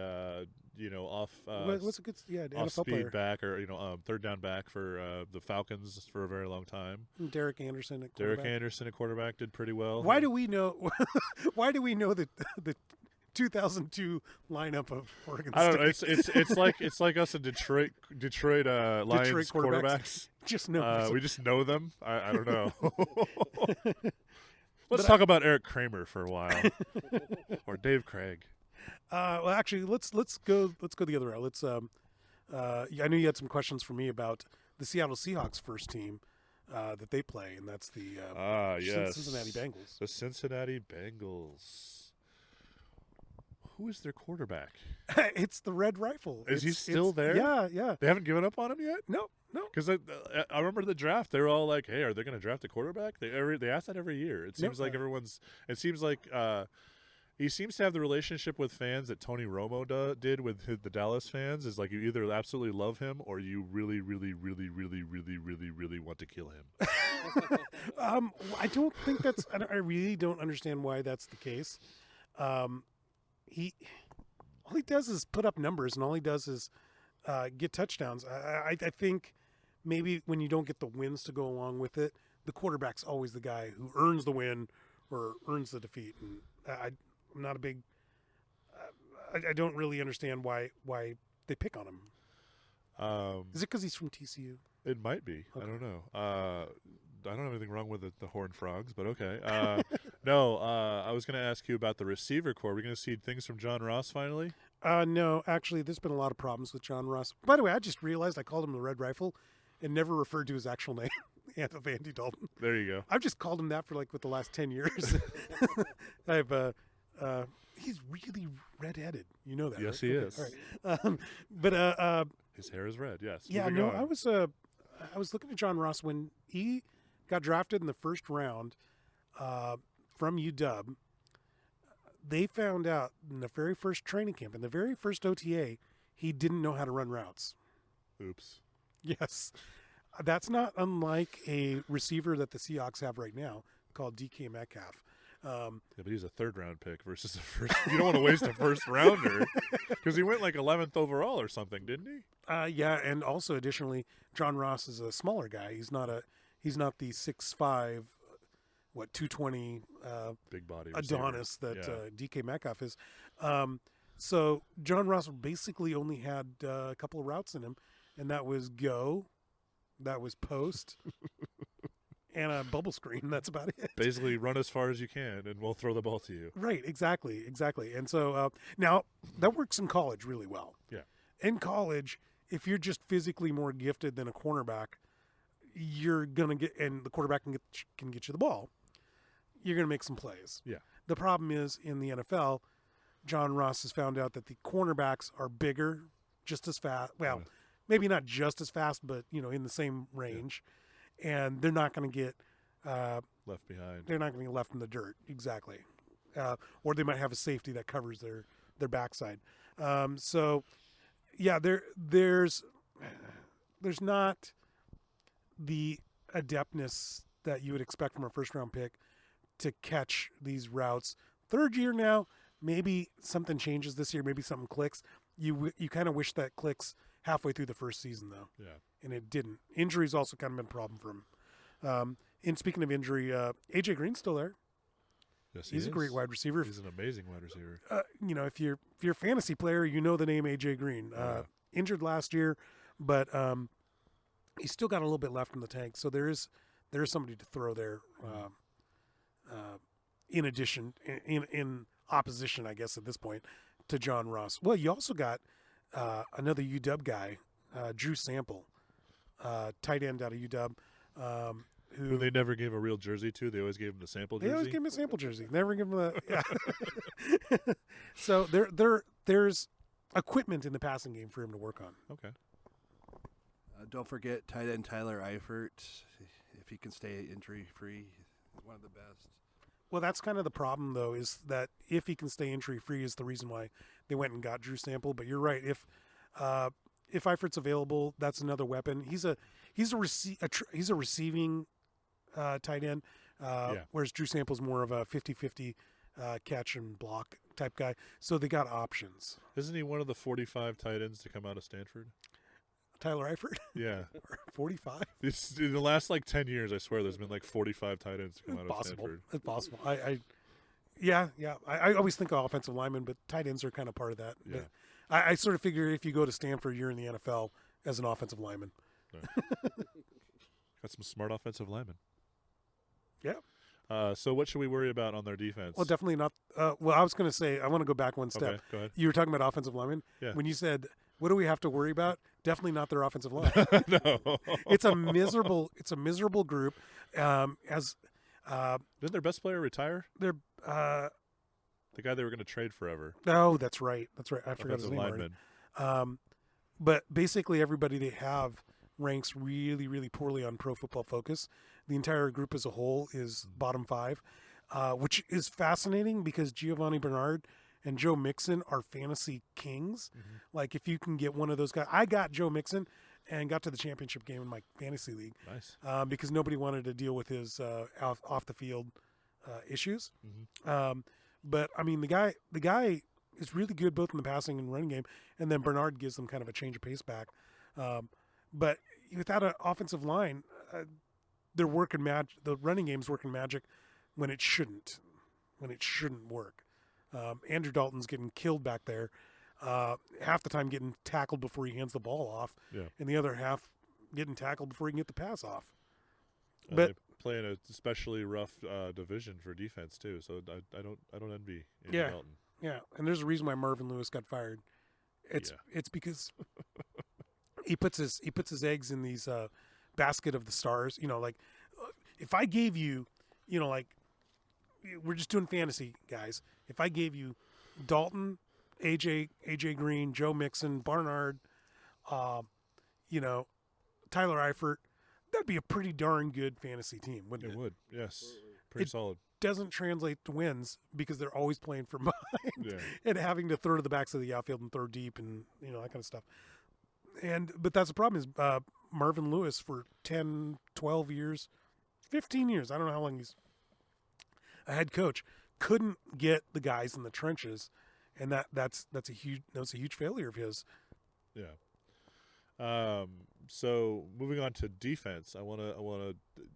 off What's a good off NFL speed player? back or third down back for the Falcons for a very long time. Derek Anderson at Derek quarterback. Anderson at quarterback did pretty well. Why do we know? Why do we know that the 2002 lineup of Oregon I don't know. State? It's like us in Detroit Lions quarterbacks. Just know. We just know them. I don't know. Let's talk about Eric Kramer for a while, or Dave Craig. Well, actually, let's go the other route. Let's. I know you had some questions for me about the Seattle Seahawks first team that they play, and that's the yes, Cincinnati Bengals. The Cincinnati Bengals. Who is their quarterback? It's the Red Rifle. Is he still there? Yeah. They haven't given up on him yet? No. Because I remember the draft. They were all like, "Hey, are they going to draft a quarterback?" They ask that every year. It seems like everyone's. It seems like he seems to have the relationship with fans that Tony Romo did with the Dallas fans. Is like you either absolutely love him or you really, really, really, really, really, really, really want to kill him. I don't think that's. I really don't understand why that's the case. All he does is put up numbers, and all he does is get touchdowns. I think maybe when you don't get the wins to go along with it, the quarterback's always the guy who earns the win or earns the defeat. And I'm not a big. I don't really understand why they pick on him. Is it because he's from TCU? It might be. Okay. I don't know. I don't have anything wrong with the Horned Frogs, but okay. No, I was going to ask you about the receiver core. Are we going to see things from John Ross finally? No, actually, there's been a lot of problems with John Ross. By the way, I just realized I called him the Red Rifle and never referred to his actual name, of Andy Dalton. There you go. I've just called him that for with the last 10 years. He's really red-headed. You know that, yes, right? he Okay. is. All right. But his hair is red, yes. Yeah, no, I was looking at John Ross when he got drafted in the first round from UW. They found out in the very first training camp, in the very first OTA, he didn't know how to run routes. Oops. Yes. That's not unlike a receiver that the Seahawks have right now called DK Metcalf. Yeah, but he's a third-round pick versus a first. You don't want to waste a first-rounder because he went 11th overall or something, didn't he? Yeah, and also additionally, John Ross is a smaller guy. He's not the 6'5", 220 big body Adonis that DK Metcalf is. So John Ross basically only had a couple of routes in him, and that was go, that was post, and a bubble screen. That's about it. Basically, run as far as you can, and we'll throw the ball to you. Right, exactly. And so now that works in college really well. Yeah. In college, if you're just physically more gifted than a cornerback, you're gonna get, and the quarterback can get you the ball. You're gonna make some plays. Yeah. The problem is in the NFL, John Ross has found out that the cornerbacks are bigger, just as fast. Well, maybe not just as fast, but in the same range, and they're not going to get left behind. They're not going to get left in the dirt, exactly, or they might have a safety that covers their backside. So, yeah, there's not the adeptness that you would expect from a first-round pick to catch these routes. Third year now, maybe something changes this year. Maybe something clicks. You kind of wish that clicks halfway through the first season, though. Yeah. And it didn't. Injuries also kind of been a problem for him. And speaking of injury, AJ Green's still there. Yes, he's a great wide receiver. He's an amazing wide receiver. If you're a fantasy player, you know the name AJ Green. Injured last year, but he's still got a little bit left in the tank. So there is somebody to throw there. In addition, in opposition, I guess at this point, to John Ross. Well, you also got another UW guy, Drew Sample, tight end out of UW, who they never gave a real jersey to. They always gave him the sample jersey. They always gave him a sample jersey. Never give him a. Yeah. So there's equipment in the passing game for him to work on. Okay. Don't forget tight end Tyler Eifert. If he can stay injury free, one of the best. Well, that's kind of the problem, though, is that if he can stay injury-free is the reason why they went and got Drew Sample. But you're right. If Eifert's available, that's another weapon. He's a receiving tight end, whereas Drew Sample's more of a 50-50 catch and block type guy. So they got options. Isn't he one of the 45 tight ends to come out of Stanford? Tyler Eifert, Yeah. 45. It's, in the last 10 years, I swear there's been 45 tight ends to come out of Stanford. It's possible. Yeah. I always think of offensive linemen, but tight ends are kind of part of that. Yeah. I sort of figure if you go to Stanford, you're in the NFL as an offensive lineman. Got some smart offensive linemen. Yeah. So what should we worry about on their defense? Well, definitely not. Well, I was going to say, I want to go back one step. Okay, go ahead. You were talking about offensive linemen. Yeah. When you said, what do we have to worry about? Definitely not their offensive line. No. It's a miserable group. Didn't their best player retire? They're The guy they were going to trade forever. oh, that's right. I forgot his Offensive name lineman. already. But basically, everybody they have ranks really, really poorly on Pro Football Focus. The entire group as a whole is bottom 5, which is fascinating because Giovanni Bernard and Joe Mixon are fantasy kings. Mm-hmm. Like, if you can get one of those guys. I got Joe Mixon and got to the championship game in my fantasy league. Nice. Because nobody wanted to deal with his off-the-field issues. Mm-hmm. But, I mean, the guy is really good both in the passing and running game, and then Bernard gives them kind of a change of pace back. But without an offensive line, they're working the running game's working magic when it shouldn't work. Andrew Dalton's getting killed back there, half the time getting tackled before he hands the ball off, and the other half getting tackled before he can get the pass off. But they play in a especially rough division for defense too, so I don't envy Andy Dalton. Yeah, and there's a reason why Marvin Lewis got fired. It's because he puts his eggs in these basket of the stars. If I gave you, we're just doing fantasy, guys. If I gave you Dalton, AJ Green, Joe Mixon, Barnard, Tyler Eifert, that'd be a pretty darn good fantasy team, wouldn't it? It would, yes. Pretty solid. Doesn't translate to wins because they're always playing from behind and having to throw to the backs of the outfield and throw deep and that kind of stuff. But that's the problem is Marvin Lewis for 10, 12 years, 15 years, I don't know how long he's a head coach, couldn't get the guys in the trenches, and that's a huge failure of his. Yeah. So moving on to defense, I want to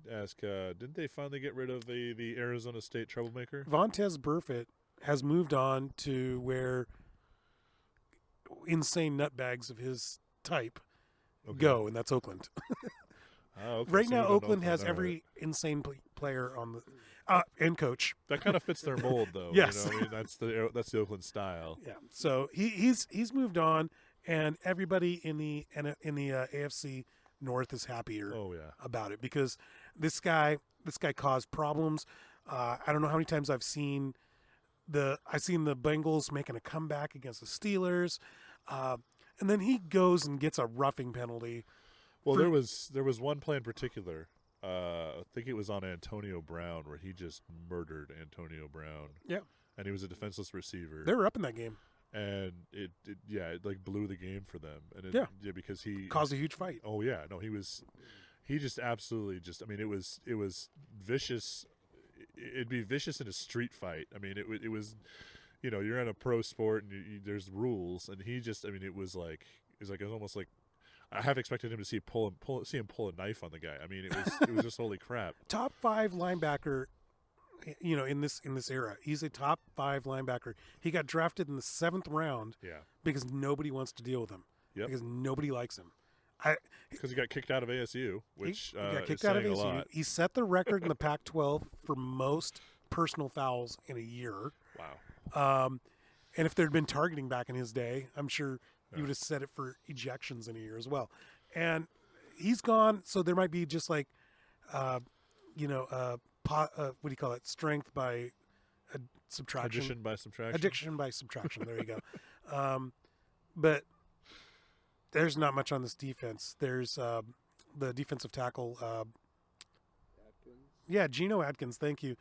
ask: didn't they finally get rid of the Arizona State troublemaker? Vontaze Burfict has moved on to where insane nutbags of his type go, and that's Oakland. Okay, right so now, even Oakland has all every right. insane player on the and coach. That kind of fits their mold, though. Yes. I mean, that's the Oakland style. Yeah. So he's moved on, and everybody in the AFC North is happier about it because this guy caused problems. I don't know how many times I've seen the Bengals making a comeback against the Steelers, and then he goes and gets a roughing penalty. Well, there was one play in particular. I think it was on Antonio Brown where he just murdered Antonio Brown. Yeah. And he was a defenseless receiver. They were up in that game. And it blew the game for them. And because he caused a huge fight. Oh yeah, no, he just absolutely I mean, it was vicious. It'd be vicious in a street fight. I mean, it was, you're in a pro sport and there's rules, and he just, I mean, it was almost like I have expected him to see him pull a knife on the guy. I mean, it was just holy crap. Top 5 linebacker. In this era, he's a top 5 linebacker. He got drafted in the 7th round. Yeah. Because nobody wants to deal with him. Yep. Because nobody likes him. Because he got kicked out of ASU, which he got kicked out of ASU. A lot. He set the record in the Pac-12 for most personal fouls in a year. Wow. And if there had been targeting back in his day, I'm sure he would have set it for ejections in a year as well. And he's gone, so there might be just like, what do you call it? Strength by subtraction. Addition by subtraction. Addiction by subtraction. There you go. But there's not much on this defense. There's the defensive tackle. Geno Atkins. Thank you.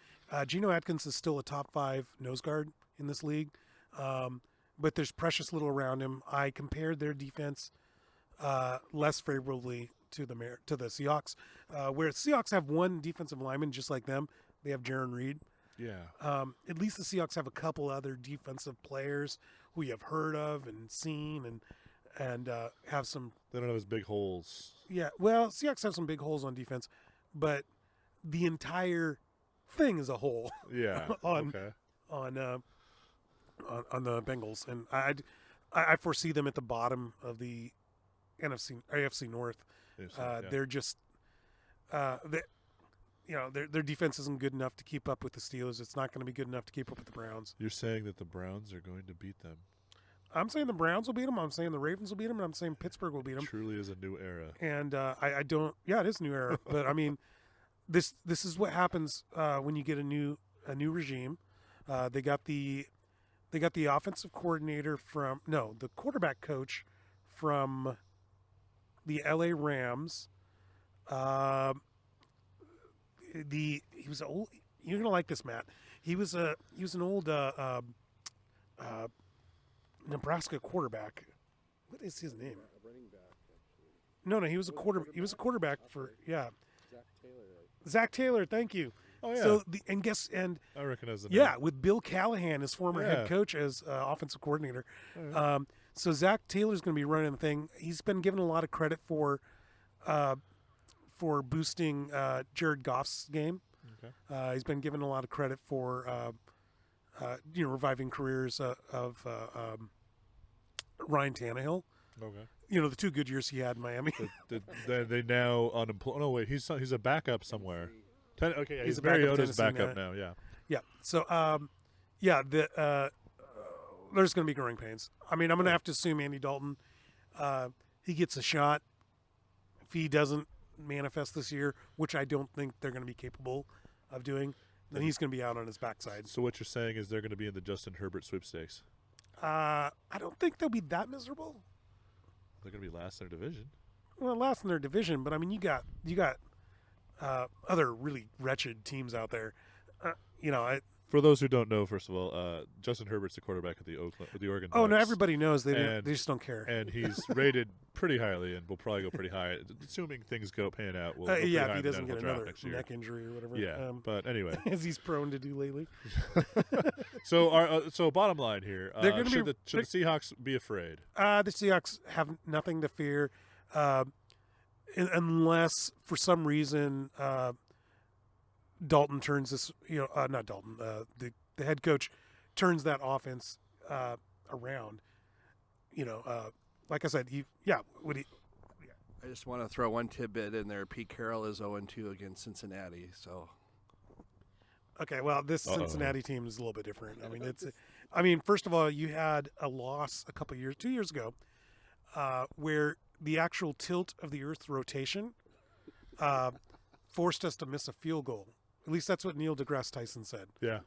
Geno Atkins is still a top 5 nose guard in this league. But there's precious little around him. I compared their defense less favorably to the Seahawks, where Seahawks have one defensive lineman just like them. They have Jaron Reed. Yeah. At least the Seahawks have a couple other defensive players who you have heard of and seen, and have some. They don't have as big holes. Yeah, well, Seahawks have some big holes on defense, but the entire thing is a hole. Yeah. on the Bengals, and I foresee them at the bottom of the AFC North. They're just their defense isn't good enough to keep up with the Steelers. It's not going to be good enough to keep up with the Browns. You're saying that the Browns are going to beat them. I'm saying the Browns will beat them. I'm saying the Ravens will beat them, and I'm saying Pittsburgh will beat them. Truly is a new era. And I don't. Yeah, it is a new era. But I mean, this is what happens when you get a new regime. They got the offensive coordinator the quarterback coach from the LA Rams. He was old. You're gonna like this, Matt. He was an old Nebraska quarterback. What is his name? Running back, actually. No, he was a quarterback for Zach Taylor. Zach Taylor, thank you. Oh yeah. So I recognize the name. Yeah, with Bill Callahan, his former head coach, as offensive coordinator. Oh, yeah. So Zach Taylor's going to be running the thing. He's been given a lot of credit for boosting Jared Goff's game. Okay. He's been given a lot of credit for reviving careers of Ryan Tannehill. Okay. The 2 good years he had in Miami. They now unemployed. No, wait, he's a backup somewhere. Okay, yeah, He's he's a backup Mariota's Tennessee backup now. Yeah. Yeah. So, there's going to be growing pains. I mean, I'm going to have to assume Andy Dalton, he gets a shot. If he doesn't manifest this year, which I don't think they're going to be capable of doing, then he's going to be out on his backside. So what you're saying is they're going to be in the Justin Herbert sweepstakes. I don't think they'll be that miserable. They're going to be last in their division. Well, last in their division, but I mean, you got other really wretched teams out there. For those who don't know, first of all, Justin Herbert's the quarterback of the Oregon Ducks. Oh no, everybody knows. They just don't care. And he's rated pretty highly, and will probably go pretty high, assuming things pan out. We'll go pretty high if he in the doesn't get NFL draft another next year. neck injury or whatever. Yeah, but anyway, as he's prone to do lately. So bottom line here, should the Seahawks be afraid? The Seahawks have nothing to fear, unless for some reason Dalton turns this. Not Dalton. The head coach turns that offense around. Like I said, I just want to throw one tidbit in there. Pete Carroll is 0-2 against Cincinnati. So. Okay, well, this Cincinnati team is a little bit different. I mean, first of all, you had a loss 2 years ago, where the actual tilt of the Earth's rotation forced us to miss a field goal. At least that's what Neil deGrasse Tyson said. Yeah.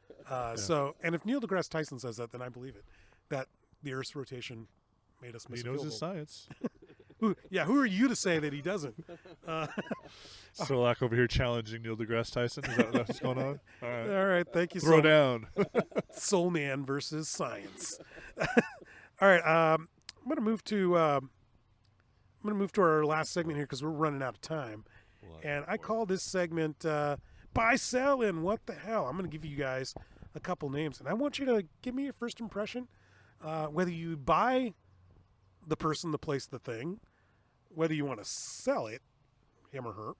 So, and if Neil deGrasse Tyson says that, then I believe it. That the Earth's rotation made us miss a field goal. He knows his science. Who are you to say that he doesn't? Solack over here challenging Neil deGrasse Tyson. Is that what's going on? All right. Thank you. Throw down. Soul Man versus science. All right. I'm gonna move to our last segment here because we're running out of time. And I call this segment buy, sell, and what the hell. I'm going to give you guys a couple names, and I want you to give me your first impression, whether you buy the person, the place, the thing, whether you want to sell it, him or her.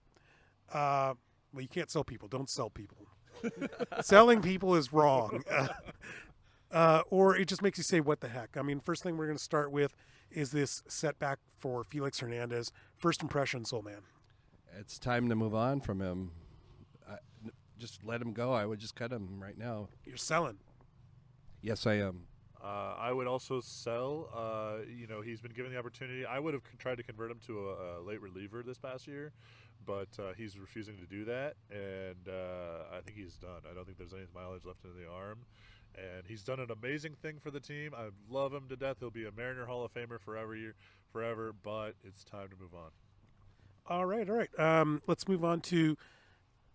Well, you can't sell people. Don't sell people. Selling people is wrong. Or it just makes you say, what the heck? I mean, first thing we're going to start with is this setback for Felix Hernandez. First impression, Soul Man. It's time to move on from him. Just let him go. I would just cut him right now. You're selling. Yes, I am. I would also sell. He's been given the opportunity. I would have tried to convert him to a late reliever this past year, but he's refusing to do that, and I think he's done. I don't think there's any mileage left in the arm, and he's done an amazing thing for the team. I love him to death. He'll be a Mariner Hall of Famer forever, but it's time to move on. All right. Let's move on to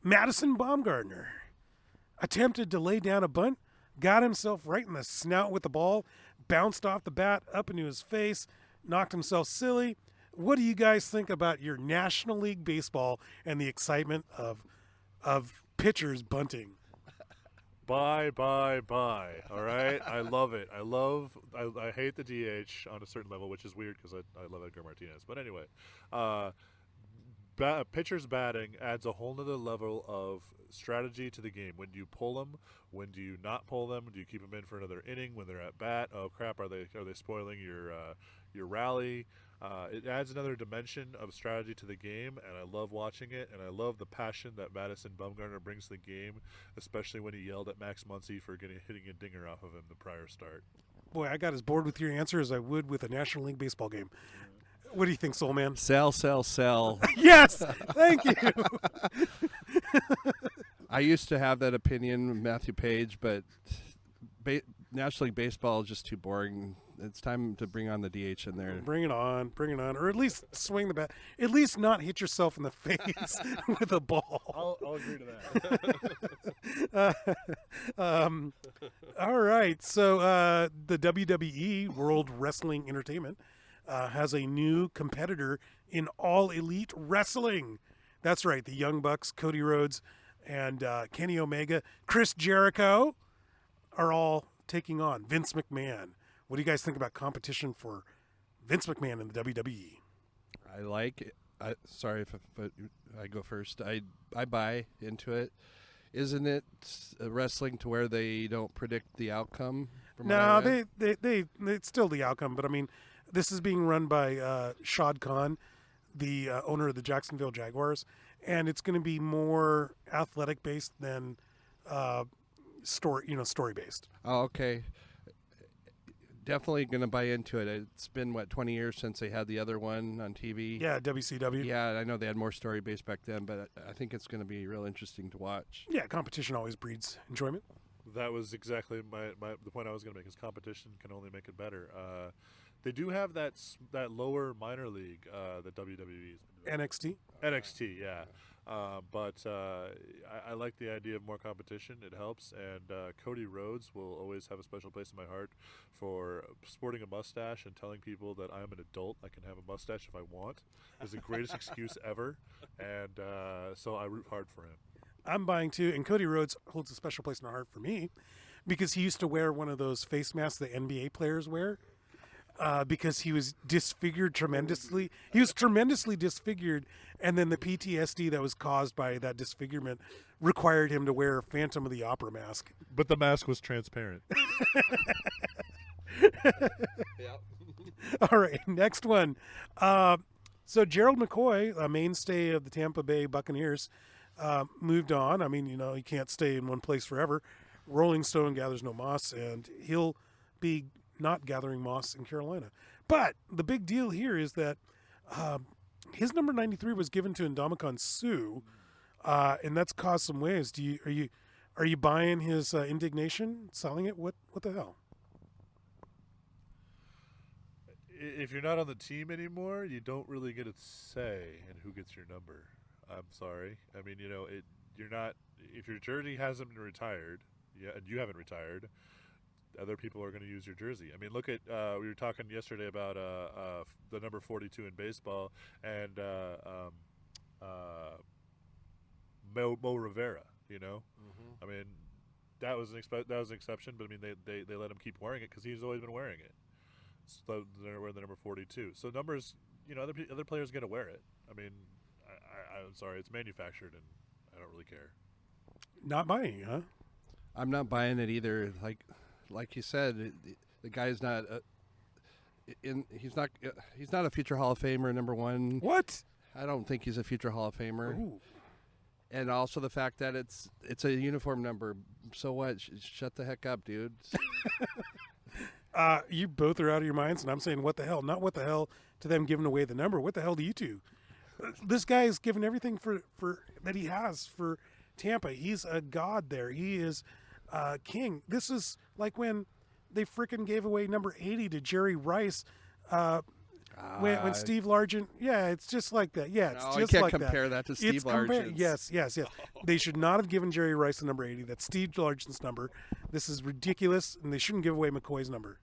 Madison Bumgarner. Attempted to lay down a bunt, got himself right in the snout with the ball, bounced off the bat up into his face, knocked himself silly. What do you guys think about your National League Baseball and the excitement of pitchers bunting? Bye. All right, I love it. I hate the DH on a certain level, which is weird because I love Edgar Martinez. But anyway, pitchers batting adds a whole nother level of strategy to the game. When do you pull them? When do you not pull them? Do you keep them in for another inning when they're at bat? Oh crap! Are they spoiling your rally? It adds another dimension of strategy to the game, and I love watching it, and I love the passion that Madison Bumgarner brings to the game, especially when he yelled at Max Muncy for hitting a dinger off of him the prior start. Boy, I got as bored with your answer as I would with a National League baseball game. What do you think, Soulman? Sell. Yes, thank you. I used to have that opinion, Matthew Paige, but National League baseball is just too boring. It's time to bring on the DH in there. Bring it on, or at least swing the bat. At least not hit yourself in the face with a ball. I'll agree to that. All right, so the WWE, World Wrestling Entertainment, has a new competitor in All Elite Wrestling. That's right, the Young Bucks, Cody Rhodes, and Kenny Omega, Chris Jericho are all taking on Vince McMahon. What do you guys think about competition for Vince McMahon in the WWE? I like it. Sorry if I go first. I buy into it. Isn't it wrestling to where they don't predict the outcome? No, it's still the outcome. But I mean, this is being run by Shad Khan, the owner of the Jacksonville Jaguars, and it's going to be more athletic based than story based. Oh, okay. Definitely going to buy into it. It's been, 20 years since they had the other one on TV? Yeah, WCW. Yeah, I know they had more story-based back then, but I think it's going to be real interesting to watch. Yeah, competition always breeds enjoyment. That was exactly the point I was going to make. Is competition can only make it better. They do have that lower minor league that WWE is. NXT, yeah. But I like the idea of more competition. It helps, and Cody Rhodes will always have a special place in my heart for sporting a mustache and telling people that I'm an adult. I can have a mustache if I want. It's the greatest excuse ever, and so I root hard for him. I'm buying too, and Cody Rhodes holds a special place in the heart for me because he used to wear one of those face masks that NBA players wear. Because he was disfigured tremendously. He was tremendously disfigured, and then the PTSD that was caused by that disfigurement required him to wear a Phantom of the Opera mask. But the mask was transparent. Yep. All right, next one. So Gerald McCoy, a mainstay of the Tampa Bay Buccaneers, moved on. I mean, he can't stay in one place forever. Rolling Stone gathers no moss, and he'll be not gathering moss in Carolina. But the big deal here is that his number 93 was given to Ndamukong Suh, and that's caused some waves. Are you buying his indignation, selling it? What the hell? If you're not on the team anymore, you don't really get a say in who gets your number. I'm sorry. I mean, you're not. If your jersey hasn't been retired, and you haven't retired, other people are going to use your jersey. I mean, look at we were talking yesterday about the number 42 in baseball and Mo Rivera. Mm-hmm. I mean, that was an exception, but I mean they let him keep wearing it because he's always been wearing it. So they're wearing the number 42. So numbers, other players get to wear it. I mean, I'm sorry, it's manufactured, and I don't really care. Not buying, huh? I'm not buying it either. Like you said, the guy's not he's not a future Hall of Famer, number one. What? I don't think he's a future Hall of Famer. Ooh. And also the fact that it's a uniform number. So what? Shut the heck up, dude. You both are out of your minds, and I'm saying what the hell? Not what the hell to them giving away the number. What the hell do you two? This guy is giving everything for that he has for Tampa. He's a god there. He is king. This is like when they freaking gave away number 80 to Jerry Rice when Steve Largent. Yeah, it's just like that. Yeah, it's just like that. You can't compare that to Steve Largent. Yes. They should not have given Jerry Rice the number 80. That's Steve Largent's number. This is ridiculous, and they shouldn't give away McCoy's number.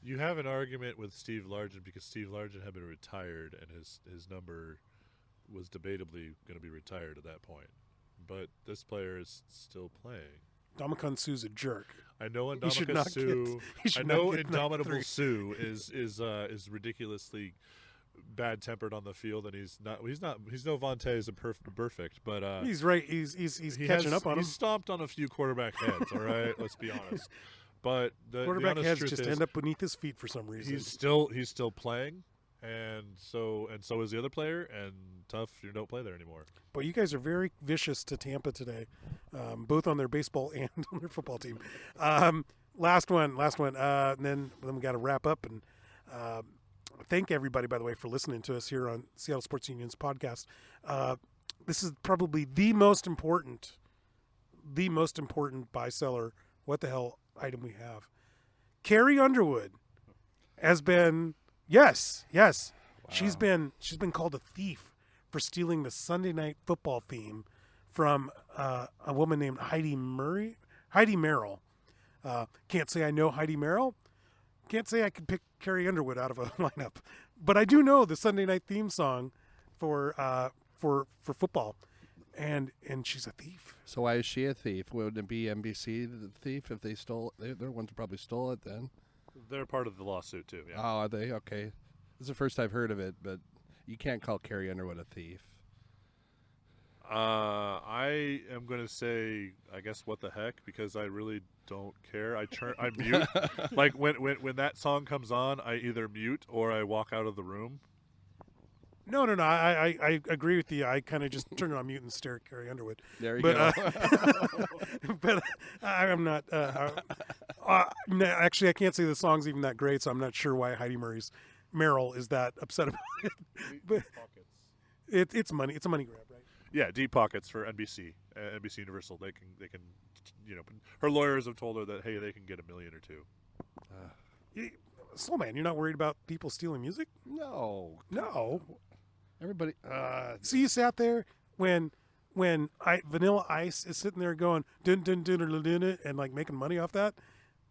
You have an argument with Steve Largent because Steve Largent had been retired, and his number was debatably going to be retired at that point. but this player is still playing. Dominican Sue's a jerk. I know He should Indomitable not Sue. get- he I should know not get Indomitable 3. Sue is ridiculously bad tempered on the field, and he's no Vontae perfect, but He's right. He's he catching has- up on him. He's stomped on a few quarterback heads. All right, let's be honest. But the Quarterback honest heads truth just is, end up beneath his feet for some reason. he's still playing, and so is the other player. And tough, you don't play there anymore. But you guys are very vicious to Tampa today, both on their baseball and on their football team. Last one, and then we got to wrap up. And thank everybody, by the way, for listening to us here on Seattle Sports Union's podcast. This is probably the most important buy-seller what the hell item we have. Carrie Underwood has been yes. Wow. She's been called a thief for stealing the Sunday Night Football theme from a woman named Heidi Merrill. Can't say I know Heidi Merrill. Can't say I could pick Carrie Underwood out of a lineup, but I do know the Sunday night theme song for football, and she's a thief. So why is she a thief? Wouldn't it be NBC the thief if they stole? They're the ones who probably stole it then. They're part of the lawsuit too. Yeah. Oh, are they? Okay. This is the first I've heard of it, but you can't call Carrie Underwood a thief. I am going to say, I guess, what the heck, because I really don't care. I mute. Like when that song comes on, I either mute or I walk out of the room. No. I agree with you. I kind of just turn it on mute and stare at Carrie Underwood. There you But, go. But I'm not. Actually, I can't say the song's even that great, so I'm not sure why Heidi Merrill is that upset about it. But it's money. It's a money grab, right? Yeah, deep pockets for NBC, NBC Universal. They can, her lawyers have told her that hey, they can get $1 million or $2 million. Soulman, you're not worried about people stealing music? No. Everybody. So you sat there when Vanilla Ice is sitting there going dun dun dun dun dun dun and like making money off that.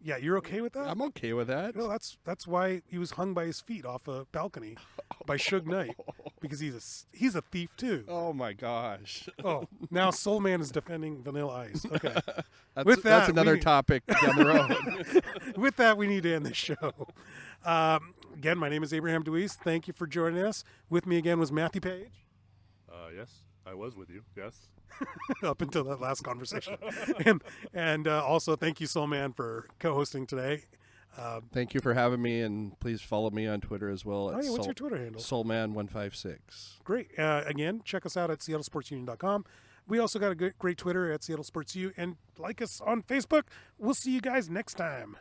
Yeah, you're okay with that? I'm okay with that. No, that's why he was hung by his feet off a balcony by Suge Knight, because he's a thief too. Oh my gosh. Oh, now Soulman is defending Vanilla Ice. Okay. That's, that's another topic down the road. With that, we need to end the show. Again, my name is Abraham DeWeese. Thank you for joining us. With me again was Matthew Paige. Yes, I was with you. Yes. Up until that last conversation. and also thank you, Soulman, for co-hosting today. Thank you for having me, and please follow me on Twitter as well. What's your Twitter handle? Soulman156. Great. Again, check us out at seattlesportsunion.com. We also got a great Twitter at Seattle Sports U, and like us on Facebook. We'll see you guys next time.